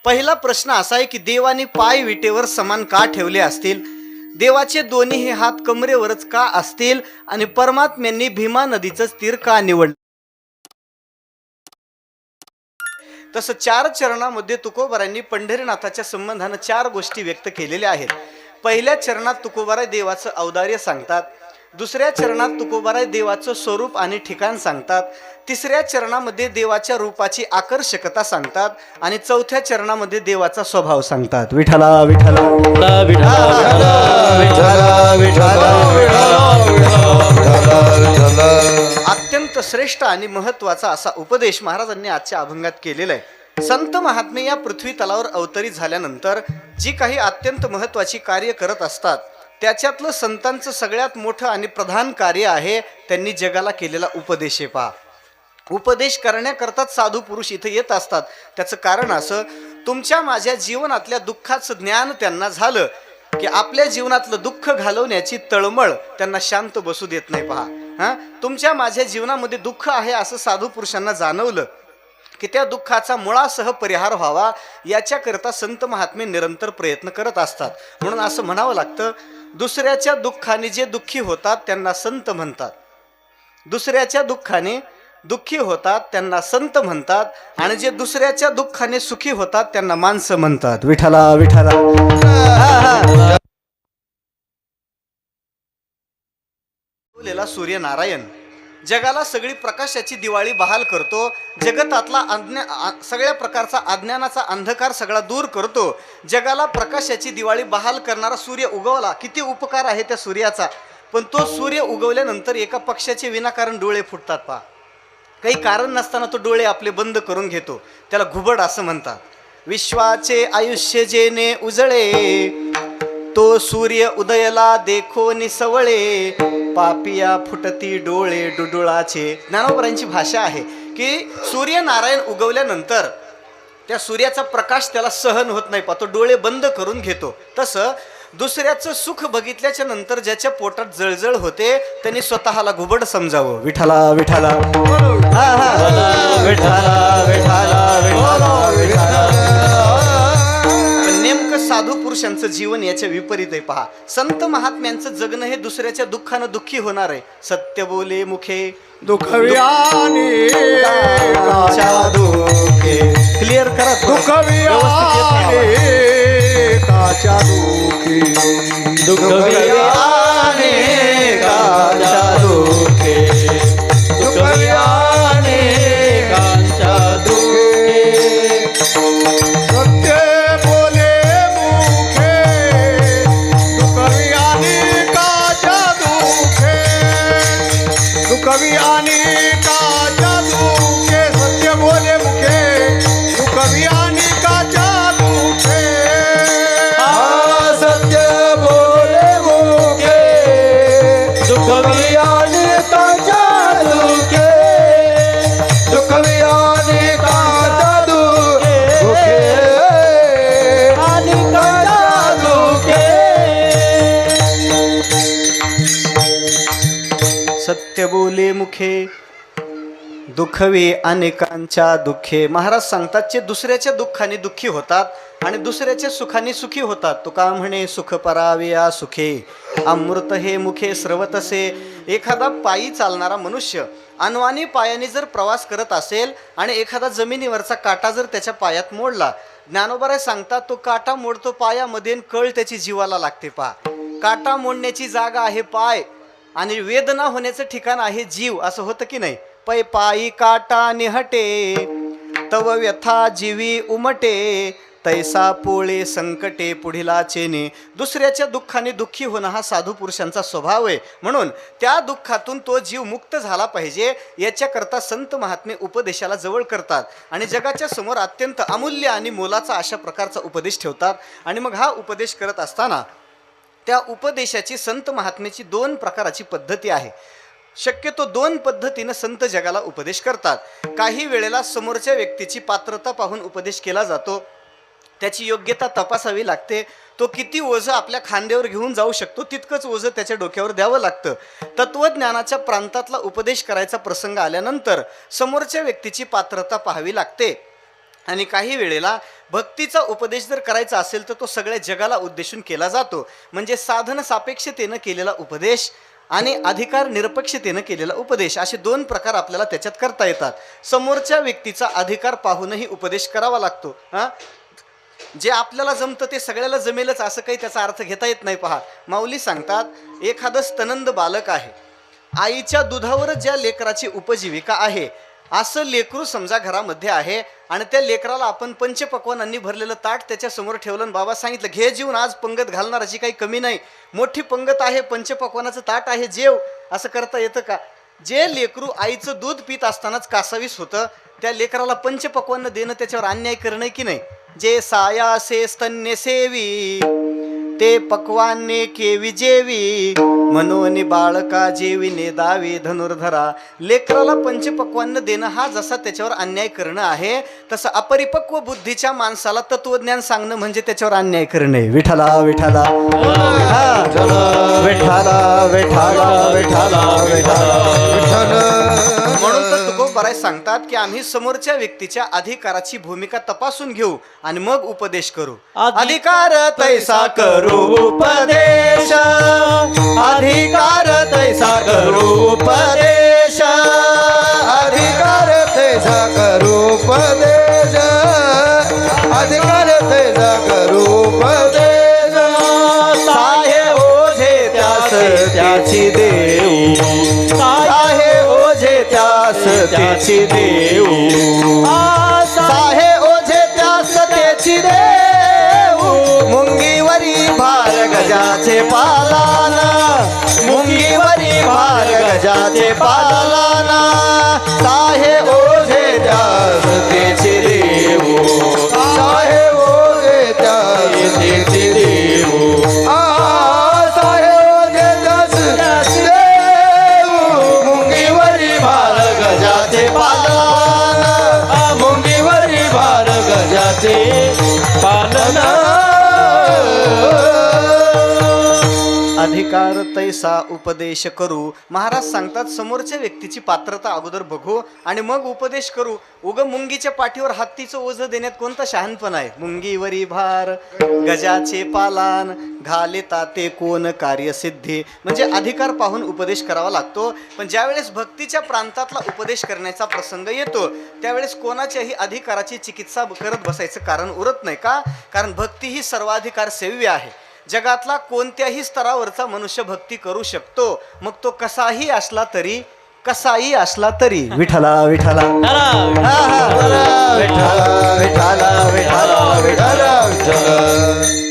पहिला प्रश्न असा आहे की देवाने पाय विटेवर समान का ठेवले असतील? देवाचे दोन्ही हात कमरेवरच का असतील? आणि परमात्म्यांनी भीमा नदीचं तीर का निवडलं? तसं 4 चरणामध्ये तुकोबारांनी पंढरीनाथाच्या संबंधानं 4 गोष्टी व्यक्त केलेल्या आहेत. पहिल्या चरणात तुकोबाराय देवाचं औदार्य सांगतात. दुसऱ्या चरणात तुकोबाराय देवाचं स्वरूप आणि ठिकाण सांगतात. तिसऱ्या चरणामध्ये देवाच्या रूपाची आकर्षकता सांगतात. आणि चौथ्या चरणामध्ये देवाचा स्वभाव सांगतात. विठ्ठला विठ्ठला अत्यंत श्रेष्ठ आणि महत्वाचा असा उपदेश महाराजांनी आजच्या अभंगात केलेला आहे. संत महात्मे या पृथ्वी तलावर अवतरित झाल्यानंतर जी काही अत्यंत महत्वाची कार्य करत असतात त्याच्यातलं संतांचं सगळ्यात मोठं आणि प्रधान कार्य आहे त्यांनी जगाला केलेला उपदेश आहे. पहा, उपदेश करण्याकरताच साधू पुरुष इथे येत असतात. त्याचं कारण असं, तुमच्या माझ्या जीवनातल्या दुःखाचं ज्ञान त्यांना झालं की आपल्या जीवनातलं दुःख घालवण्याची तळमळ त्यांना शांत बसू देत नाही. पहा, तुमच्या माझ्या जीवनामध्ये दुःख आहे असं साधू पुरुषांना जाणवलं की त्या दुःखाचा मुळासह परिहार व्हावा याच्याकरता संत महात्मे निरंतर प्रयत्न करत असतात. म्हणून असं म्हणावं लागतं, दुसऱ्याच्या दुःखाने जे दुःखी होतात त्यांना संत म्हणतात. दुसऱ्याच्या दुःखाने दुःखी होतात त्यांना संत म्हणतात. आणि जे दुसऱ्याच्या दुःखाने सुखी होतात त्यांना माणसं म्हणतात. विठ्ठला विठ्ठला. सूर्यनारायण जगाला सगळी प्रकाशाची दिवाळी बहाल करतो. जगतातला सगळ्या प्रकारचा अज्ञानाचा अंधकार सगळा दूर करतो. जगाला प्रकाशाची दिवाळी बहाल करणारा सूर्य उगवला. किती उपकार आहे त्या सूर्याचा. पण तो सूर्य उगवल्यानंतर एका पक्षाचे विनाकारण डोळे फुटतात. पहा, काही कारण नसताना तो डोळे आपले बंद करून घेतो. त्याला घुबड असं म्हणतात. विश्वाचे आयुष्य जेने उजळे तो सूर्य उदयला देखो निसवळे पापिया फुटती डोळे डुडुळाचे. ज्ञानोबरांची भाषा आहे की सूर्यनारायण उगवल्यानंतर त्या सूर्याचा प्रकाश त्याला सहन होत नाही. तो डोळे बंद करून घेतो. तसं दुसऱ्याचं सुख बघितल्याच्या नंतर ज्याच्या पोटात जळजळ होते त्यांनी स्वतःला घुबड समजावं. विठ्ठला विठ्ठला नेमकं साधू पुरुषांचं जीवन याच्या विपरीत आहे. पहा, संत महात्म्यांचं जगणं हे दुसऱ्याच्या दुःखानं दुःखी होणार आहे. सत्य बोले मुखे दुःखवियाने क्लिअर करा. दुःखवियाने काच्या दुःखी दुःखवियाने काच्या दुःखे दुःखवियाने काच्या दुःखे सत्य बोले मुखे दुःखवियाने काच्या दुःखे दुःखवियाने काच्या दुःखे सत्य बोले मुखे दुःखवियाने काच्या दुःखे सत्य बोले मुखे दुःखवियाने काच्या दुःखे दुःखवियाने काच्या दुःखे आणि काच्या दुःखे. सत्य बोले मुखे दुःखवे अनेकांच्या दुःखे. महाराज सांगतात, जे दुसऱ्याच्या दुःखाने दुःखी होतात आणि दुसऱ्याच्या सुखाने सुखी होतात. तुका म्हणे सुख पराविया सुखे अमृत हे मुखे स्रवतसे. एखादा पायी चालणारा मनुष्य अनवाणी पायाने जर प्रवास करत असेल आणि एखादा जमिनीवरचा काटा जर त्याच्या पायात मोडला, ज्ञानोबराय सांगतात तो काटा मोडतो पायामध्ये, कळ त्याची जीवाला लागते. पहा, काटा मोडण्याची जागा आहे पाय आणि वेदना होण्याचं ठिकाण आहे जीव. असं होतं की नाही? पै पायी काटा निहटे तव व्यथा जीवी उमटे तैसा पोळे संकटे पुढिला चेने. दुसऱ्याच्या दुःखाने दुःखी होणं हा साधू पुरुषांचा स्वभाव आहे. म्हणून त्या दुःखातून तो जीव मुक्त झाला पाहिजे याच्याकरता संत महात्मे उपदेशाला जवळ करतात आणि जगाच्या समोर अत्यंत अमूल्य आणि मोलाचा अशा प्रकारचा उपदेश ठेवतात. आणि मग हा उपदेश करत असताना त्या उपदेशाची संत महात्म्याची 2 प्रकारची पद्धती आहे. शक्यतो 2 पद्धतीनं संत जगाला उपदेश करतात. काही वेळेला समोरच्या व्यक्तीची पात्रता पाहून उपदेश केला जातो. त्याची योग्यता तपासावी लागते. तो किती ओझं आपल्या खांद्यावर घेऊन जाऊ शकतो तितकंच ओझं त्याच्या डोक्यावर द्यावं लागतं. तत्वज्ञानाच्या प्रांतातला उपदेश करायचा प्रसंग आल्यानंतर समोरच्या व्यक्तीची पात्रता पाहावी लागते. आणि काही वेळेला भक्तीचा उपदेश जर करायचा असेल तर तो सगळ्या जगाला उद्देशून केला जातो. म्हणजे साधन सापेक्षतेनं केलेला उपदेश आणि अधिकार निरपेक्षतेनं केलेला उपदेश असे दोन प्रकार आपल्याला त्याच्यात करता येतात. समोरच्या व्यक्तीचा अधिकार पाहूनही उपदेश करावा लागतो. जे आपल्याला जमतं ते सगळ्याला जमेलच असं काही त्याचा अर्थ घेता येत नाही. पहा, माऊली सांगतात, एखादं स्तनंद बालक आहे, आईच्या दुधावरच ज्या लेकराची उपजीविका आहे, असं लेकरू समजा घरामध्ये आहे आणि त्या लेकराला आपण पंचपक्वानांनी भरलेलं ताट त्याच्या समोर ठेवलं, बाबा सांगितलं घे जीवन, आज पंगत घालणाराची काही कमी नाही, मोठी पंगत आहे, पंचपक्वानाचं ताट आहे, जेव. असं करता येतं का? जे लेकरू आईचं दूध पित असतानाच कासावीस होतं, त्या लेकराला पंचपक्वान्न देणं त्याच्यावर अन्याय करणं की नाही? जे सायासे स्तन्य सेवी ते पक्वान्ने केवी जेवी, म्हणून बाळका जेविने दावी धनुर्धरा. लेकराला पंचपक्वान्न देणं हा जसा त्याच्यावर अन्याय करणं आहे, तसं अपरिपक्व बुद्धीच्या माणसाला तत्वज्ञान सांगणं म्हणजे त्याच्यावर अन्याय करणे. विठ्ठला विठ्ठला विठ्ठला विठ्ठला विठ्ठला विठ्ठला. म्हणून तर तुकोबाराय सांगतात की आम्ही समोरच्या व्यक्तीच्या अधिकाराची भूमिका तपासून घेऊ आणि मग उपदेश करू. अधिकार तैसा करू उपदेश, अधिकार तैसा करू उपदेश, अधिकार तैसा करू उपदेश, अधिकार तैसा करू उपदेश. साहे ओझे त्यास त्याची देऊ, साहे ओझे त्यास त्याची देऊ, साहे ओझे त्यास त्याची देऊ. मुंगीवरी भार गजाचे पालान, मुंगीवरी भार गजाचे पालान, साहे ओझे त्यास त्याची देऊ, साहे ओझे त्यास त्याची देऊ. साहे ओझे त्यास देऊ. मुंगीवरी भार गजाचे पालन, मुंगीवरी भार गजाचे पालन. अधिकार तैसा उपदेश करू. महाराज सांगतात समोरच्या व्यक्तीची पात्रता अगोदर बघू आणि मग उपदेश करू. मुंगीच्या पाठीवर हत्तीचं ओझं देण्यात कोणता शहाणपण आहे? मुंगीवरी भार गजाचे पालान, घालेता ते कोण कार्यसिद्धी. म्हणजे अधिकार पाहून उपदेश करावा लागतो. पण ज्यावेळेस भक्तीच्या प्रांतातला उपदेश करण्याचा प्रसंग येतो त्यावेळेस कोणाच्याही अधिकाराची चिकित्सा करत बसायचं कारण उरत नाही. का? कारण भक्ती ही सर्वाधिकार सेव्य आहे. जगातला कोणत्याही स्तरावरचा मनुष्य भक्ती करू शकतो, मग तो कसाही असला तरी, कसाही असला तरी. विठ्ठला विठ्ठला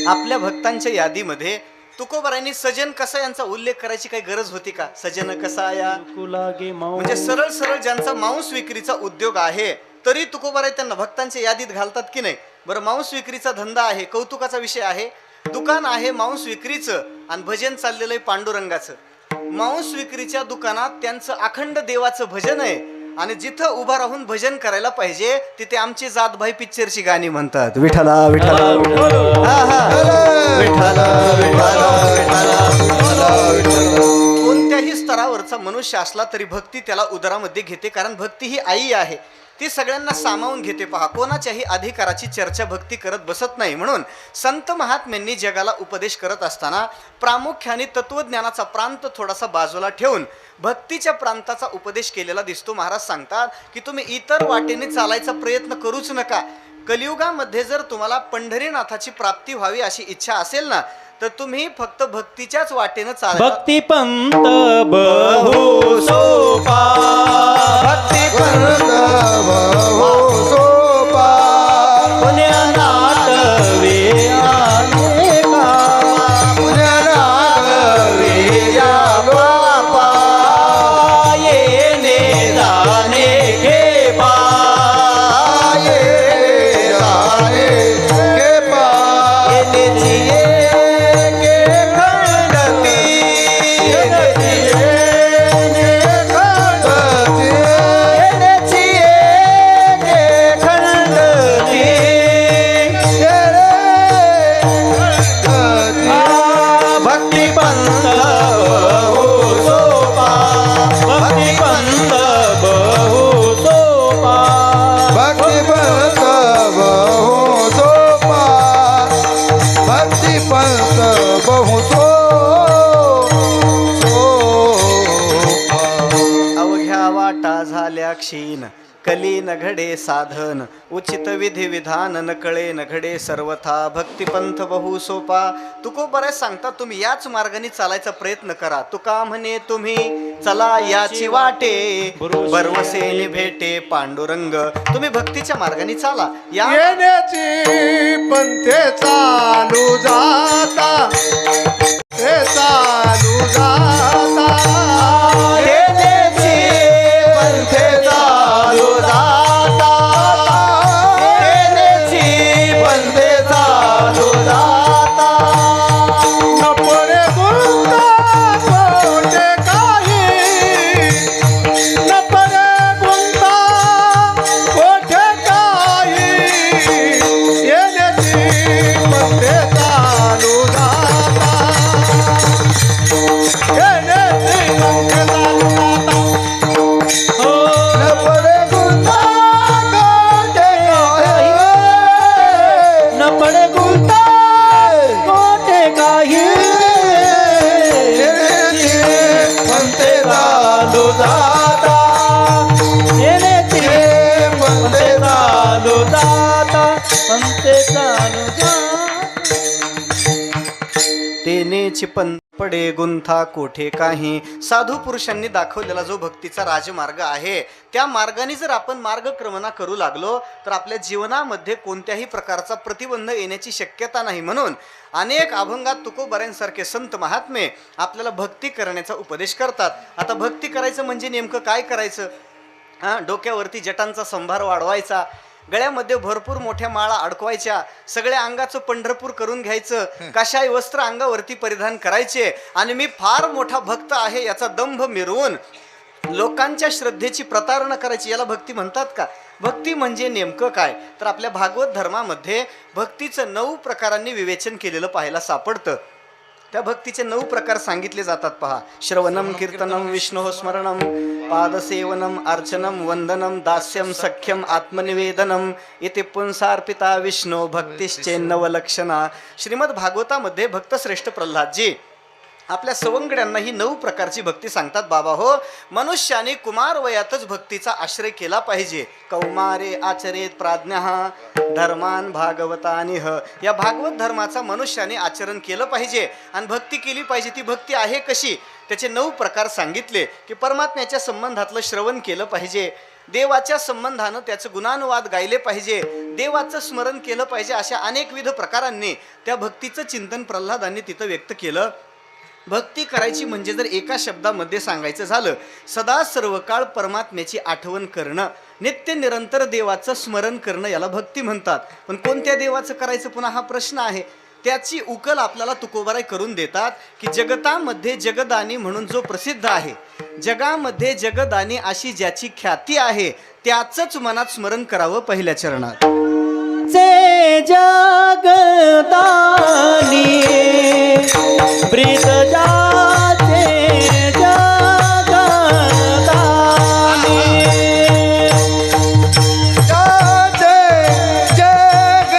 आपल्या भक्तांच्या यादीमध्ये तुकोबारायांनी सजन कसा यांचा उल्लेख करायची काही गरज होती का? सजन कसाया म्हणजे सरळ सरळ ज्यांचा मांस विक्रीचा उद्योग आहे तरी तुकोबाराय त्यांना भक्तांच्या यादीत घालतात की नाही? बरं, मांस विक्रीचा धंदा आहे, कौतुकाचा विषय आहे. दुकान आहे मांस विक्रीचं आणि भजन चाललेलं आहे पांडुरंगाचं. मांस विक्रीच्या दुकानात त्यांचं अखंड देवाचं भजन आहे आणि जिथं उभा राहून भजन करायला पाहिजे तिथे आमची जातभाई पिक्चरची गाणी म्हणतात. विठ्ठला विठ्ठला कोणत्याही स्तरावरचा मनुष्य असला तरी भक्ती त्याला उदरामध्ये घेते, कारण भक्ती ही आई आहे, ती सगळ्यांना सामावून घेते. पहा, कोणाच्याही अधिकाराची चर्चा भक्ती करत बसत नाही. म्हणून संत महात्म्यांनी जगाला उपदेश करत असताना प्रामुख्याने तत्वज्ञानाचा प्रांत थोडासा बाजूला ठेवून भक्तीच्या प्रांताचा उपदेश केलेला दिसतो. महाराज सांगतात की तुम्ही इतर वाटेने चालायचा प्रयत्न करूच नका. कलियुगामध्ये जर तुम्हाला पंढरीनाथाची प्राप्ती व्हावी अशी इच्छा असेल ना, तर तुम्ही फक्त भक्तीच्याच वाटेनं चाला. भक्ती पंत बहु सोपा, भक्ती पंत बहु सोपा, पुण्यनाथ वे अनेका, पुण्यनाथ वे बापा, येणे जाणे खेपा, येणे जाणे खेपा, येणेची क्षीण कली न घडे साधन उचित विधी विधान न कळे न घडे सर्वथा भक्तिपंथ बहु सोपा. तुकोबराय सांगतात तुम्ही याच मार्गाने चालायचा प्रयत्न करा. तुका म्हणे तुम्ही चला याची वाटे बरवसे भेटे पांडुरंग. तुम्ही भक्तीच्या मार्गाने चाला. या येण्याची पंथे चालू जाता ते चालू जाता येण्याची पंथे चालू जाता. येण्याची पंथे चालू जाता. नपरे गुंता कोटे काही नपरे गुंता कोटे काही येण्याची पंथे चालू जाता येण्याची पंथे चालू जाता. नपरे गुंता कोटे काही न पडे गुंता कोठे काही. पंथे चालू जाता येण्याची पंथे चालू जाता. पंथे चालू जाता. तेनेची पण पडे गुंथा कोठे काही. साधू पुरुषांनी दाखवलेला जो भक्तीचा राजमार्ग आहे त्या मार्गाने जर आपण मार्गक्रमणा करू लागलो तर आपल्या जीवनामध्ये कोणत्याही प्रकारचा प्रतिबंध येण्याची शक्यता नाही. म्हणून अनेक अभंगात तुकोबऱ्यांसारखे संत महात्मे आपल्याला भक्ती करण्याचा उपदेश करतात. आता भक्ती करायचं म्हणजे नेमकं काय करायचं? डोक्यावरती जटांचा संभार वाढवायचा, गळ्यामध्ये भरपूर मोठ्या माळा अडकवायच्या, सगळ्या अंगाचं पंढरपूर करून घ्यायचं, काशाय वस्त्र अंगावरती परिधान करायचे आणि मी फार मोठा भक्त आहे याचा दंभ मिरवून लोकांच्या श्रद्धेची प्रतारणा करायची. याला भक्ती म्हणतात का? भक्ती म्हणजे नेमकं काय? तर आपल्या भागवत धर्मामध्ये भक्तीचं 9 प्रकारांनी विवेचन केलेलं पाहायला सापडतं. त्या भक्तीचे 9 प्रकार सांगितले जातात पहा. श्रवणम कीर्तनम विष्णु स्मरणम पादसेवनम अर्चनम वंदनम दास्यम सख्यम आत्मनिवेदनम इति पुंसार्पिता विष्णू भक्तिश्चेन्नवलक्षणा. श्रीमद भागवतामध्ये भक्तश्रेष्ठ प्रल्हादजी आपल्या सवंगड्यांना ही 9 प्रकारची भक्ती सांगतात. बाबा हो, मनुष्याने कुमार वयातच भक्तीचा आश्रय केला पाहिजे. कौमारे आचरेत प्राज्ञः धर्मान भागवतानिह. या भागवत धर्माचा मनुष्याने आचरण केलं पाहिजे आणि भक्ती केली पाहिजे. ती भक्ती आहे कशी? त्याचे 9 प्रकार सांगितले की परमात्म्याच्या संबंधातलं श्रवण केलं पाहिजे, देवाच्या संबंधानं त्याचं गुणानुवाद गायले पाहिजे, देवाचं स्मरण केलं पाहिजे. अशा अनेकविध प्रकारांनी त्या भक्तीचं चिंतन प्रल्हादांनी तिथं व्यक्त केलं. भक्ती करायची म्हणजे जर एका शब्दामध्ये सांगायचं झालं, सदा सर्व काळ परमात्म्याची आठवण करणं, नित्य निरंतर देवाचं स्मरण करणं याला भक्ती म्हणतात. पण कोणत्या देवाचं करायचं पुन्हा हा प्रश्न आहे. त्याची उकल आपल्याला तुकोबाराय करून देतात की जगतामध्ये जगदानी म्हणून जो प्रसिद्ध आहे, जगामध्ये जगदानी अशी ज्याची ख्याती आहे त्याचंच मनात स्मरण करावं पहिल्या चरणात. जे जगदानी ब्रीद जाते जगदानी. जाते जगदानी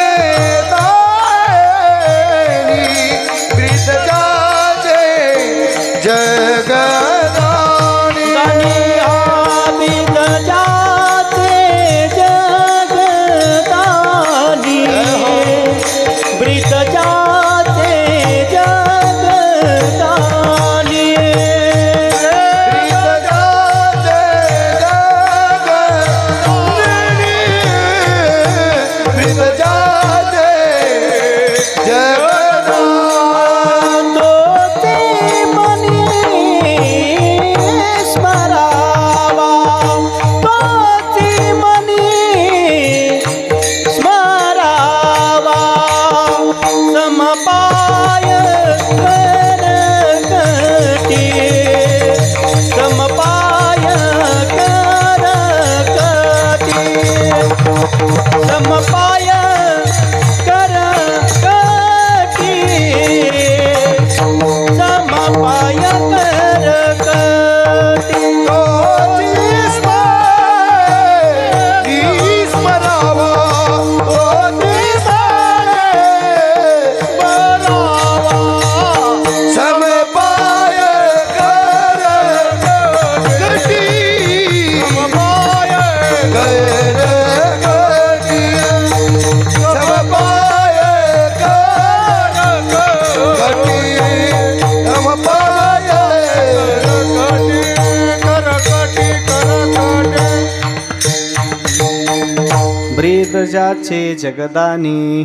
ब्रीद जाते जगदानी. ब्रीद जाते जगदानी. ब्रीद जाते जगदानी. ब्रीद जाते जगदानी. तोते मनी ज्याचे जगदानी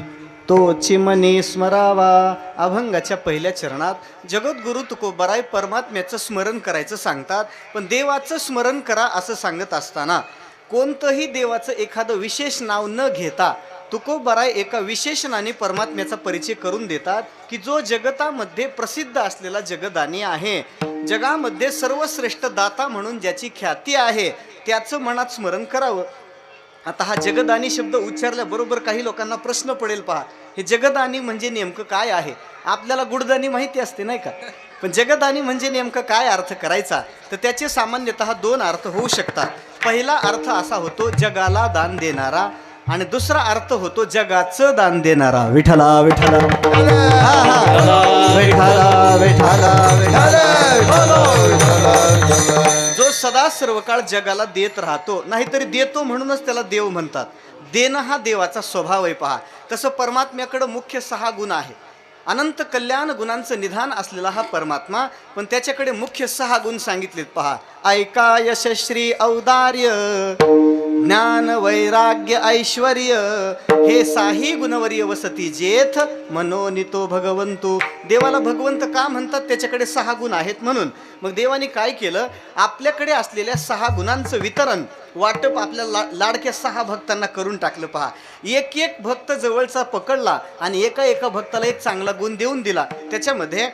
तोची मनी स्मरावा. अभंगाच्या पहिल्या चरणात जगद्गुरु तुकोबाराय परमात्म्याचं स्मरण करायचं सांगतात. पण देवाचं स्मरण करा असं सांगत असताना कोणतंही देवाचं एखादं विशेष नाव न घेता तुकोबाराय एका विशेषणाने परमात्म्याचा परिचय करून देतात की जो जगतामध्ये प्रसिद्ध असलेला जगदानी आहे, जगामध्ये सर्वश्रेष्ठ दाता म्हणून ज्याची ख्याती आहे, त्याचं मनात स्मरण करावं. आता हा जगदानी शब्द उच्चारल्याबरोबर काही लोकांना प्रश्न पडेल, पहा हे जगदानी म्हणजे नेमकं काय आहे. आपल्याला गुडदानी माहिती असते नाही का, पण जगदानी म्हणजे नेमकं काय अर्थ करायचा, तर त्याचे सामान्यतः दोन अर्थ होऊ शकतात. पहिला अर्थ असा होतो जगाला दान देणारा, आणि दुसरा अर्थ होतो जगाचं दान देणारा. विठ्ठला विठ्ठला विठ्ठला विठ्ठला जो सदा सर्व काळ जगाला देत राहतो, नाहीतरी देतो म्हणूनच त्याला देव म्हणतात. देणं हा देवाचा स्वभाव आहे. पहा तसं परमात्म्याकडं मुख्य 6 गुण आहे. अनंत कल्याण गुणांचं निधान असलेला हा परमात्मा, पण त्याच्याकडे मुख्य 6 गुण सांगितलेत. पहा ऐका यशश्री औदार्य ज्ञान वैराग्य ऐश्वर्य हे 6 गुणवर्य वसती जेथ मनोनितो भगवंतो. देवाला भगवंत का म्हणतात, त्याच्याकडे 6 गुण आहेत म्हणून. मग देवाने काय केलं, आपल्याकडे असलेल्या 6 गुणांचं वितरण वाटप आपल्या लाडक्या 6 भक्तांना करून टाकलं. पहा एक एक भक्त जवळचा पकडला आणि एका एका भक्ताला एक चांगला गुण देऊन दिला. त्याच्यामध्ये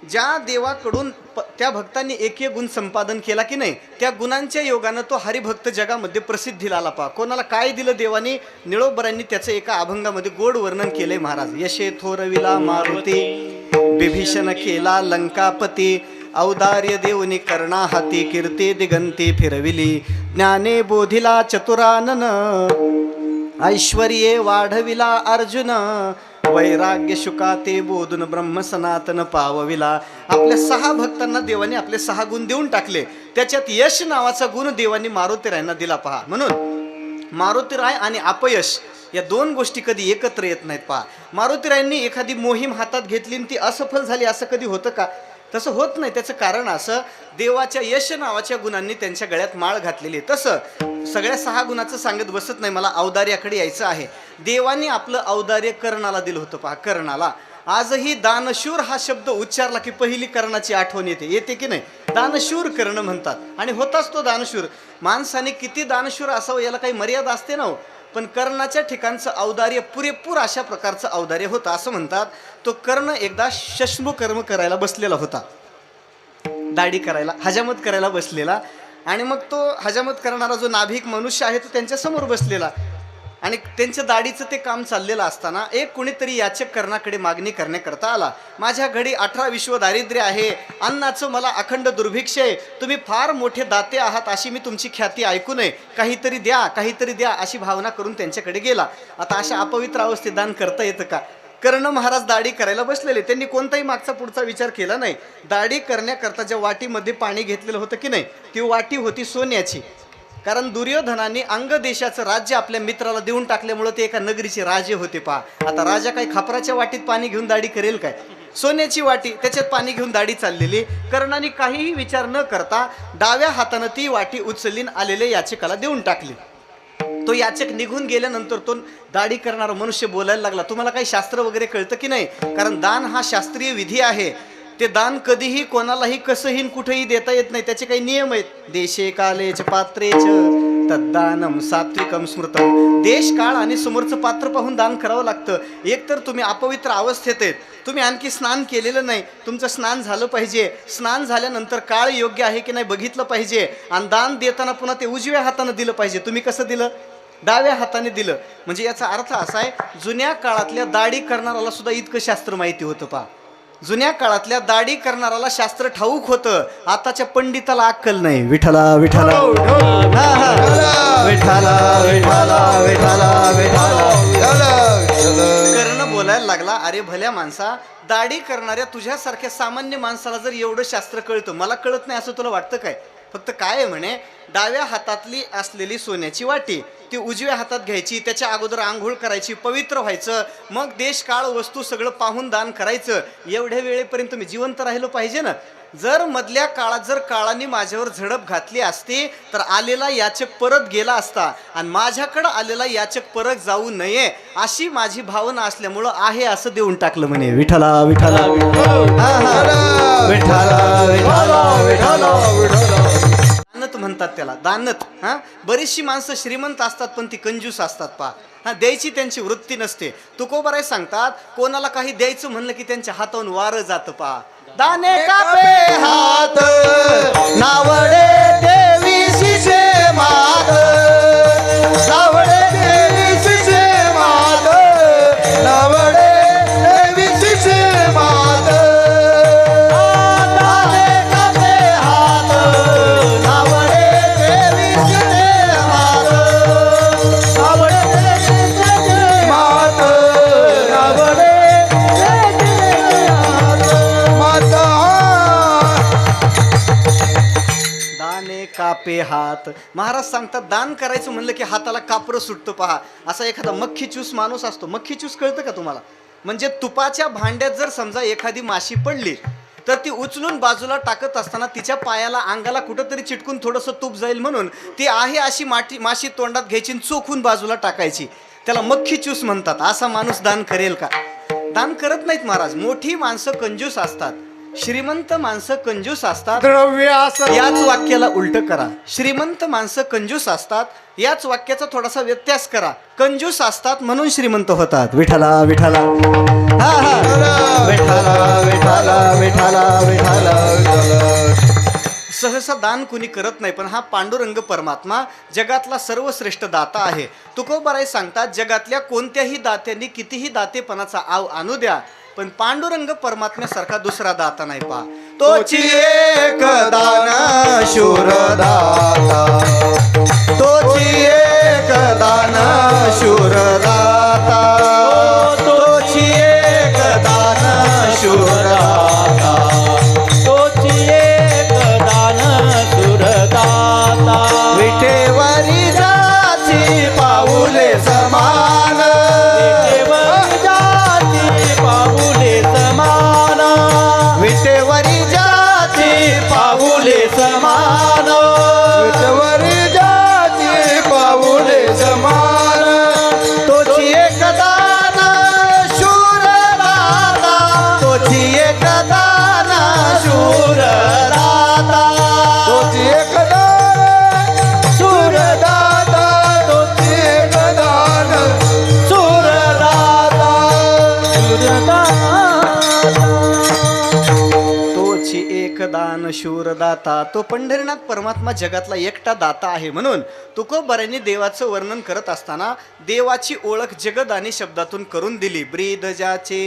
ज्या देवाकडून त्या भक्तांनी एक गुण संपादन केला की नाही, त्या गुणांच्या योगानं तो हरिभक्त जगामध्ये प्रसिद्धीला आला. पहा कोणाला काय दिलं देवानी, निळोबरांनी त्याचं एका अभंगामध्ये गोड वर्णन केलंय महाराज. यशे थोरविला मारुती विभीषण केला लंकापती, औदार्य देऊनी कर्णा हाती कीर्ती दिगंती फिरविली, ज्ञाने बोधिला चतुरानन ऐश्वर्ये वाढविला अर्जुन, वैराग्य शुकाते बोधून ब्रह्म सनातन पावविला. आपल्या 6 भक्तांना देवाने आपले 6 गुण देऊन टाकले. त्याच्यात यश नावाचा गुण देवाने मारुतीरायांना दिला. पहा म्हणून मारुतीराय आणि अपयश या 2 गोष्टी कधी एकत्र येत नाहीत. पहा मारुतीरायांनी एखादी मोहीम हातात घेतली आणि ती असफल झाली असं कधी होतं का? तसं होत नाही. त्याचं कारण असं, देवाच्या यश नावाच्या गुणांनी त्यांच्या गळ्यात माळ घातलेली. तसं सगळ्या 6 गुणाचं सांगत बसत नाही, मला औदार्याकडे यायचं आहे. देवाने आपलं औदार्य कर्णाला दिलं होतं. पहा कर्णाला आजही दानशूर हा शब्द उच्चारला की पहिली कर्णाची आठवण येते की नाही. दानशूर कर्ण म्हणतात आणि होताच तो दानशूर. माणसाने किती दानशूर असावं याला काही मर्यादा असते ना हो. पण कर्णाच्या ठिकाणचं औदार्य पुरेपूर अशा प्रकारचं औदार्य होतं. असं म्हणतात तो कर्ण एकदा शश्मू कर्म करायला बसलेला होता, दाढी करायला हजामत करायला बसलेला. आणि मग तो हजामत करणारा जो नाभिक मनुष्य आहे तो त्यांच्या समोर बसलेला आणि त्यांच्या दाढीचं ते काम चाललेलं असताना एक कुणीतरी याचक कर्णाकडे मागणी करण्याकरता आला. माझ्या घडी 18 विश्व दारिद्र्य आहे, अन्नाचं मला अखंड दुर्भिक्ष आहे, तुम्ही फार मोठे दाते आहात अशी मी तुमची ख्याती ऐकू नये, काहीतरी द्या काहीतरी द्या अशी भावना करून त्यांच्याकडे गेला. आता अशा अपवित्र अवस्थेत दान करता येतं का? कर्ण महाराज दाढी करायला बसलेले, त्यांनी कोणताही मागचा पुढचा विचार केला नाही. दाढी करण्याकरता ज्या वाटीमध्ये पाणी घेतलेलं होतं की नाही, ती वाटी होती सोन्याची. कारण दुर्योधनाने अंग देशाचं राज्य आपल्या मित्राला देऊन टाकल्यामुळे ते एका नगरीचे राजे होते. पहा आता राजा काही खापराच्या वाटीत पाणी घेऊन दाढी करेल काय? सोन्याची वाटी, त्याच्यात पाणी घेऊन दाढी चाललेली. कर्णाने काहीही विचार न करता डाव्या हातानं ती वाटी उचलून आलेल्या याचकाला देऊन टाकली. तो याचक निघून गेल्यानंतर तो दाढी करणारा मनुष्य बोलायला लागला, तुम्हाला काही शास्त्र वगैरे कळतं की नाही? कारण दान हा शास्त्रीय विधी आहे. ते दान कधीही कोणालाही कसंही कुठेही देता येत नाही, त्याचे काही नियम आहेत. देशे कालेच पात्रेच तद्दानम सात्विकम स्मृतम. देश काळ आणि समोरचं पात्र पाहून दान करावं लागतं. एकतर तुम्ही अपवित्र अवस्थेत आहेत, तुम्ही आणखी स्नान केलेलं नाही, तुमचं स्नान झालं पाहिजे. स्नान झाल्यानंतर काळ योग्य आहे की नाही बघितलं पाहिजे. आणि दान देताना पुन्हा ते उजव्या हातानं दिलं पाहिजे. तुम्ही कसं दिलं? डाव्या हाताने दिलं. म्हणजे याचा अर्थ असा आहे, जुन्या काळातल्या दाढी करणाऱ्याला सुद्धा इतकं शास्त्र माहिती होतं. पहा जुन्या काळातल्या दाढी करणाऱ्याला शास्त्र ठाऊक होतं, आताच्या पंडिताला अक्कल नाही. विठ्ठला विठ्ठला विठ्ठला विठ्ठला विठ्ठला. कर्ण बोलायला लागला, अरे भल्या माणसा, दाढी करणाऱ्या तुझ्यासारख्या सामान्य माणसाला जर एवढं शास्त्र कळतं, मला कळत नाही असं तुला वाटतं काय? फक्त काय आहे म्हणे, डाव्या हातातली असलेली सोन्याची वाटी ती उजव्या हातात घ्यायची, त्याच्या अगोदर आंघोळ करायची, पवित्र व्हायचं, मग देश काळ वस्तू सगळं पाहून दान करायचं. एवढ्या वेळेपर्यंत मी जिवंत राहिलो पाहिजे ना. जर मधल्या काळात जर काळाने माझ्यावर झडप घातली असती तर आलेला याचक परत गेला असता, आणि माझ्याकडं आलेला याचक परत जाऊ नये अशी माझी भावना असल्यामुळं आहे असं देऊन टाकलं म्हणे. विठ्ठला विठ्ठला हा, हा. विठ्ठला विठ्ठला विठ्ठला. दानत म्हणतात त्याला, दानत. हा, बरीचशी माणसं श्रीमंत असतात पण ती कंजूस असतात पा. हा, द्यायची त्यांची वृत्ती नसते. तुकोबाराय सांगतात, कोणाला काही द्यायचं म्हणलं की त्यांच्या हातावरून वारं जातं पा. दाने कापे हात नावडे देवी शिशे मात, नावडे देवी शिशे मात, नावडे देवी शिशे मात. दाने कापे हात नावडे देवी शिशे मात, नावडे देवी शिशे मात, नावडे माता. दाने कापे हात. महाराज सांगतात दान करायचं म्हणलं की हाताला कापरं सुटतं पहा. असा एखादा मक्खीचूस माणूस असतो. मक्खीचूस कळतं का तुम्हाला? म्हणजे तुपाच्या भांड्यात जर समजा एखादी माशी पडली तर ती उचलून बाजूला टाकत असताना तिच्या पायाला अंगाला कुठंतरी चिटकून थोडंसं तूप जाईल म्हणून ती आहे अशी माशी तोंडात घ्यायची आणि चोखून बाजूला टाकायची. त्याला मक्खीचूस म्हणतात. असा माणूस दान करेल का? दान करत नाहीत महाराज. मोठी माणसं कंजूस असतात, श्रीमंत माणसं कंजूस असतात. द्रव्य असं याच वाक्याला उलट करा. श्रीमंत माणसं कंजूस असतात, याच वाक्याचा थोडासा व्यत्यास करा. कंजूस असतात म्हणून श्रीमंत होतात. विठ्ठला विठ्ठला हा हा. विठ्ठला विठ्ठला विठ्ठला विठ्ठला. सहसा दान कुणी करत नाही, पण हा पांडुरंग परमात्मा जगातला सर्वश्रेष्ठ दाता आहे. तुकोबाराय सांगतात, जगातल्या कोणत्याही दात्यांनी कितीही दातेपणाचा आव आणू द्या, पण पांडुरंग परमात्म्यासारखा दुसरा दाता नाही पहा. तोची एक दान शूर दाता, तोची एक दान शूर दाता, तोची एक दान शूर दाता, तोची एक दान सुरदाता. विठेवरी जाची पाऊले समान, विठेवर जाती पाऊले समान, विठेवरी जाची पाऊले समान. विठवरी जाती पाऊले समान. तोची एक दान शूर दाता, तोची एक दान शूर दाता, तोची एक दान सूरदाता, तोची एक दान सुरदाता. तोची एक दान शूर दाता. तो पंढरीनाथ परमात्मा जगातला एकटा दाता आहे. म्हणून तुकोबारायांनी देवाचं वर्णन करत असताना देवाची ओळख जगदानी शब्दातून करून दिली. ब्रीद ज्याचे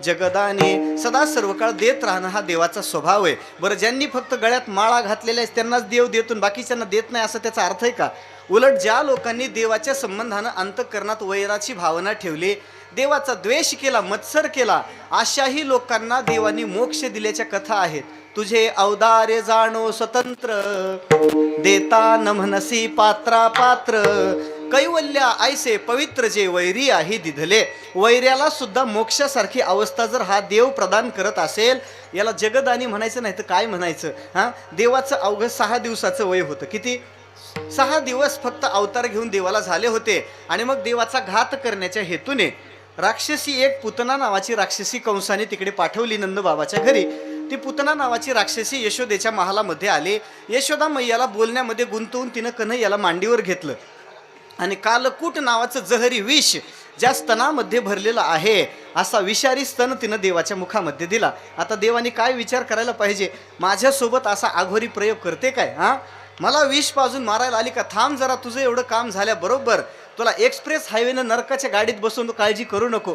जगदाने, सदा सर्व काळ देत राहणं हा देवाचा स्वभाव आहे. बरं, ज्यांनी फक्त गळ्यात माळा घातलेल्या आहेत त्यांनाच देव देतून बाकीच्यांना देत नाही असं त्याचा अर्थ आहे का? उलट ज्या लोकांनी देवाच्या संबंधानं अंतःकरणात वैराची भावना ठेवली, देवाचा द्वेष केला, मत्सर केला, अशाही लोकांना देवानी मोक्ष दिल्याच्या कथा आहेत. तुझे अवदार्य जाणो स्वतंत्र, देता न म्हणसी पात्रा पात्र, कैवल्या ऐसे पवित्र जे वैरी आहे दिधले. वैर्याला सुद्धा मोक्षासारखी अवस्था जर हा देव प्रदान करत असेल, याला जगदानी म्हणायचं नाही तर काय म्हणायचं? हा, देवाचं अवघं 6 दिवसाचं वय होतं. किती? 6 दिवस फक्त अवतार घेऊन देवाला झाले होते. आणि मग देवाचा घात करण्याच्या हेतूने राक्षसी एक पुतना नावाची राक्षसी कंसाने तिकडे पाठवली नंदबाबाच्या घरी. ती पुतना नावाची राक्षसी यशोदेच्या महालामध्ये आली. यशोदा मैयाला बोलण्यामध्ये गुंतवून तिनं कन्हैयाला मांडीवर घेतलं आणि कालकूट नावाचं जहरी विष ज्या स्तनामध्ये भरलेलं आहे असा विषारी स्तन तिनं देवाच्या मुखामध्ये दिला. आता देवाने काय विचार करायला पाहिजे? माझ्यासोबत असा आघोरी प्रयोग करते काय? हा, मला विष पाजून मारायला आली का? थांब जरा, तुझं एवढं काम झाल्याबरोबर तुला एक्सप्रेस हायवेनं नरकाच्या गाडीत बसून काळजी करू नको.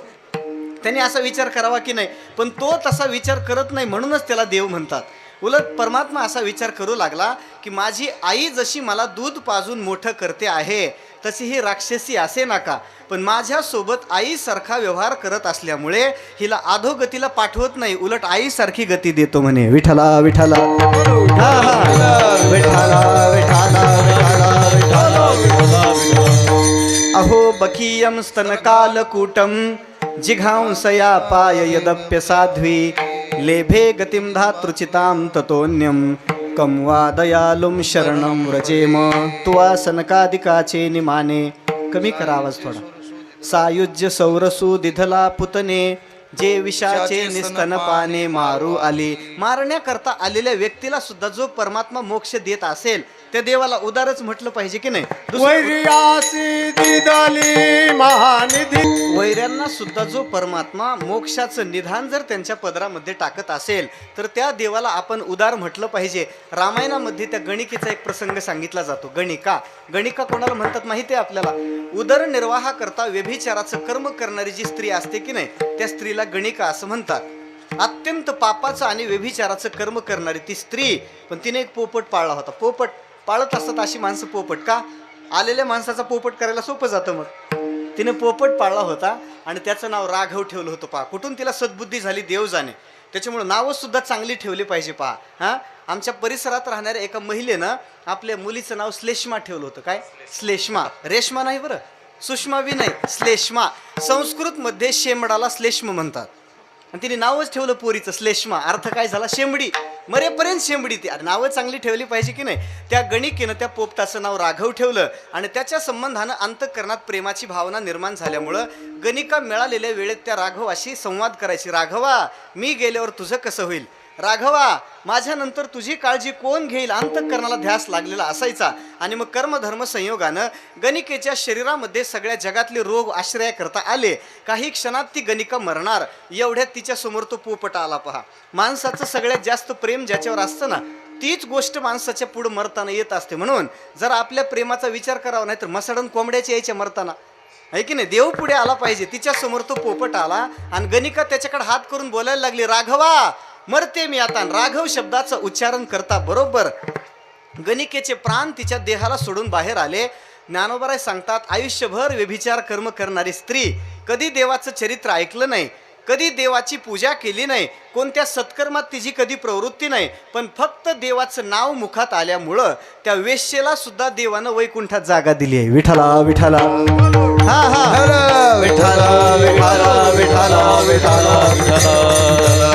त्याने असा विचार करावा की नाही? पण तो तसा विचार करत नाही, म्हणूनच त्याला देव म्हणतात. उलट परमात्मा असा विचार करू लागला की माझी आई जशी मला दूध पाजून मोठं करते आहे तशी ही राक्षसी असे नका, पण माझ्यासोबत आईसारखा व्यवहार करत असल्यामुळे हिला अधोगतीला पाठवत नाही, उलट आईसारखी गती देतो म्हणे. विठ्ठला विठ्ठला हा हा. विठ्ठला विठ्ठला विठ्ठला विठ्ठला. अहो बकीयं स्तनकालकूटं जिघांसया पाय यदप्य साध्वी लेभे गतिं धातृचितां ततोऽन्यं कं वा दयालुं शरणं व्रजेम तुवा सनकादिकाचे निमाने. कमी करा आवाज थोडा. सायुज्य सौरसू दिधला पुतने जे विषाचे निस्तनपाने मारू आले. मारण्याकरता आलेल्या व्यक्तीला सुद्धा जो परमात्मा मोक्ष देत असेल त्या देवाला उदारच म्हटलं पाहिजे की नाही. वैर्यासी दिदली महानिधी. वैऱ्यांना सुद्धा जो परमात्मा मोक्षाचं निधान जर त्यांच्या पदरामध्ये टाकत असेल तर त्या देवाला आपण उदार म्हटलं पाहिजे. रामायणामध्ये त्या गणिकेचा एक प्रसंग सांगितला जातो. गणिका कोणाला म्हणतात माहिती आहे आपल्याला? उदरनिर्वाहाकरता व्यभिचाराचं कर्म करणारी जी स्त्री असते की नाही त्या स्त्रीला गणिका असं म्हणतात. अत्यंत पापाचं आणि व्यभिचाराचं कर्म करणारी ती स्त्री, पण तिने एक पोपट पाळला होता. पोपट पाळत असतात अशी माणसं पोपट का? आलेल्या माणसाचा पोपट करायला सोपं जातं. मग तिने पोपट पाळला होता आणि त्याचं नाव राघव ठेवलं होतं. पहा कुठून तिला सद्बुद्धी झाली देव जाणे. त्याच्यामुळे नावं सुद्धा चांगली ठेवली पाहिजे. पहा हां, आमच्या परिसरात राहणाऱ्या एका महिलेनं आपल्या मुलीचं नाव श्लेष्मा ठेवलं होतं. काय? श्लेष्मा. रेशमा नाही बरं, सुषमा बी नाही, श्लेष्मा. संस्कृतमध्ये शेंबडाला श्लेष्म म्हणतात आणि तिने नावच ठेवलं पोरीचं श्लेष्मा. अर्थ काय झाला? शेंबडी. मरेपर्यंत शेंबडी. ती नावं चांगली ठेवली पाहिजे की नाही. त्या गणिकेनं त्या पोपटाचं नाव राघव ठेवलं आणि त्याच्या संबंधानं अंतःकरणात प्रेमाची भावना निर्माण झाल्यामुळं गणिका मिळालेल्या वेळेत त्या राघवाशी संवाद करायची. राघवा, मी गेल्यावर तुझं कसं होईल? राघवा, माझ्यानंतर तुझी काळजी कोण घेईल? अंतःकरणाला ध्यास लागलेला असायचा. आणि मग कर्मधर्म संयोगानं गणिकेच्या शरीरामध्ये सगळ्या जगातले रोग आश्रयाकरता आले. काही क्षणात ती गणिका मरणार. एवढ्यात तिच्या समोर तो पोपट आला. पहा, माणसाचं सगळ्यात जास्त प्रेम ज्याच्यावर असतं ना तीच गोष्ट माणसाच्या पुढं मरताना येत असते. म्हणून जर आपल्या प्रेमाचा विचार करावा नाही तर मसडन कोंबड्याच्या यायच्या मरताना, आहे की नाही? देव पुढे आला पाहिजे. तिच्या समोर तो पोपट आला आणि गणिका त्याच्याकडे हात करून बोलायला लागली, राघवा, मरते मी आता. राघव शब्दाचं उच्चारण करता बरोबर गणिकेचे प्राण तिच्या देहाला सोडून बाहेर आले. ज्ञानोबराय सांगतात, आयुष्यभर व्यभिचार कर्म करणारी स्त्री कधी देवाचं चरित्र ऐकलं नाही, कधी देवाची पूजा केली नाही, कोणत्या सत्कर्मात तिची कधी प्रवृत्ती नाही, पण फक्त देवाचं नाव मुखात आल्यामुळं त्या वेश्येला सुद्धा देवानं वैकुंठात जागा दिली आहे. विठ्ठला विठ्ठला. हा हा, विठ्ठला विठ्ठला विठ्ठला विठ्ठला.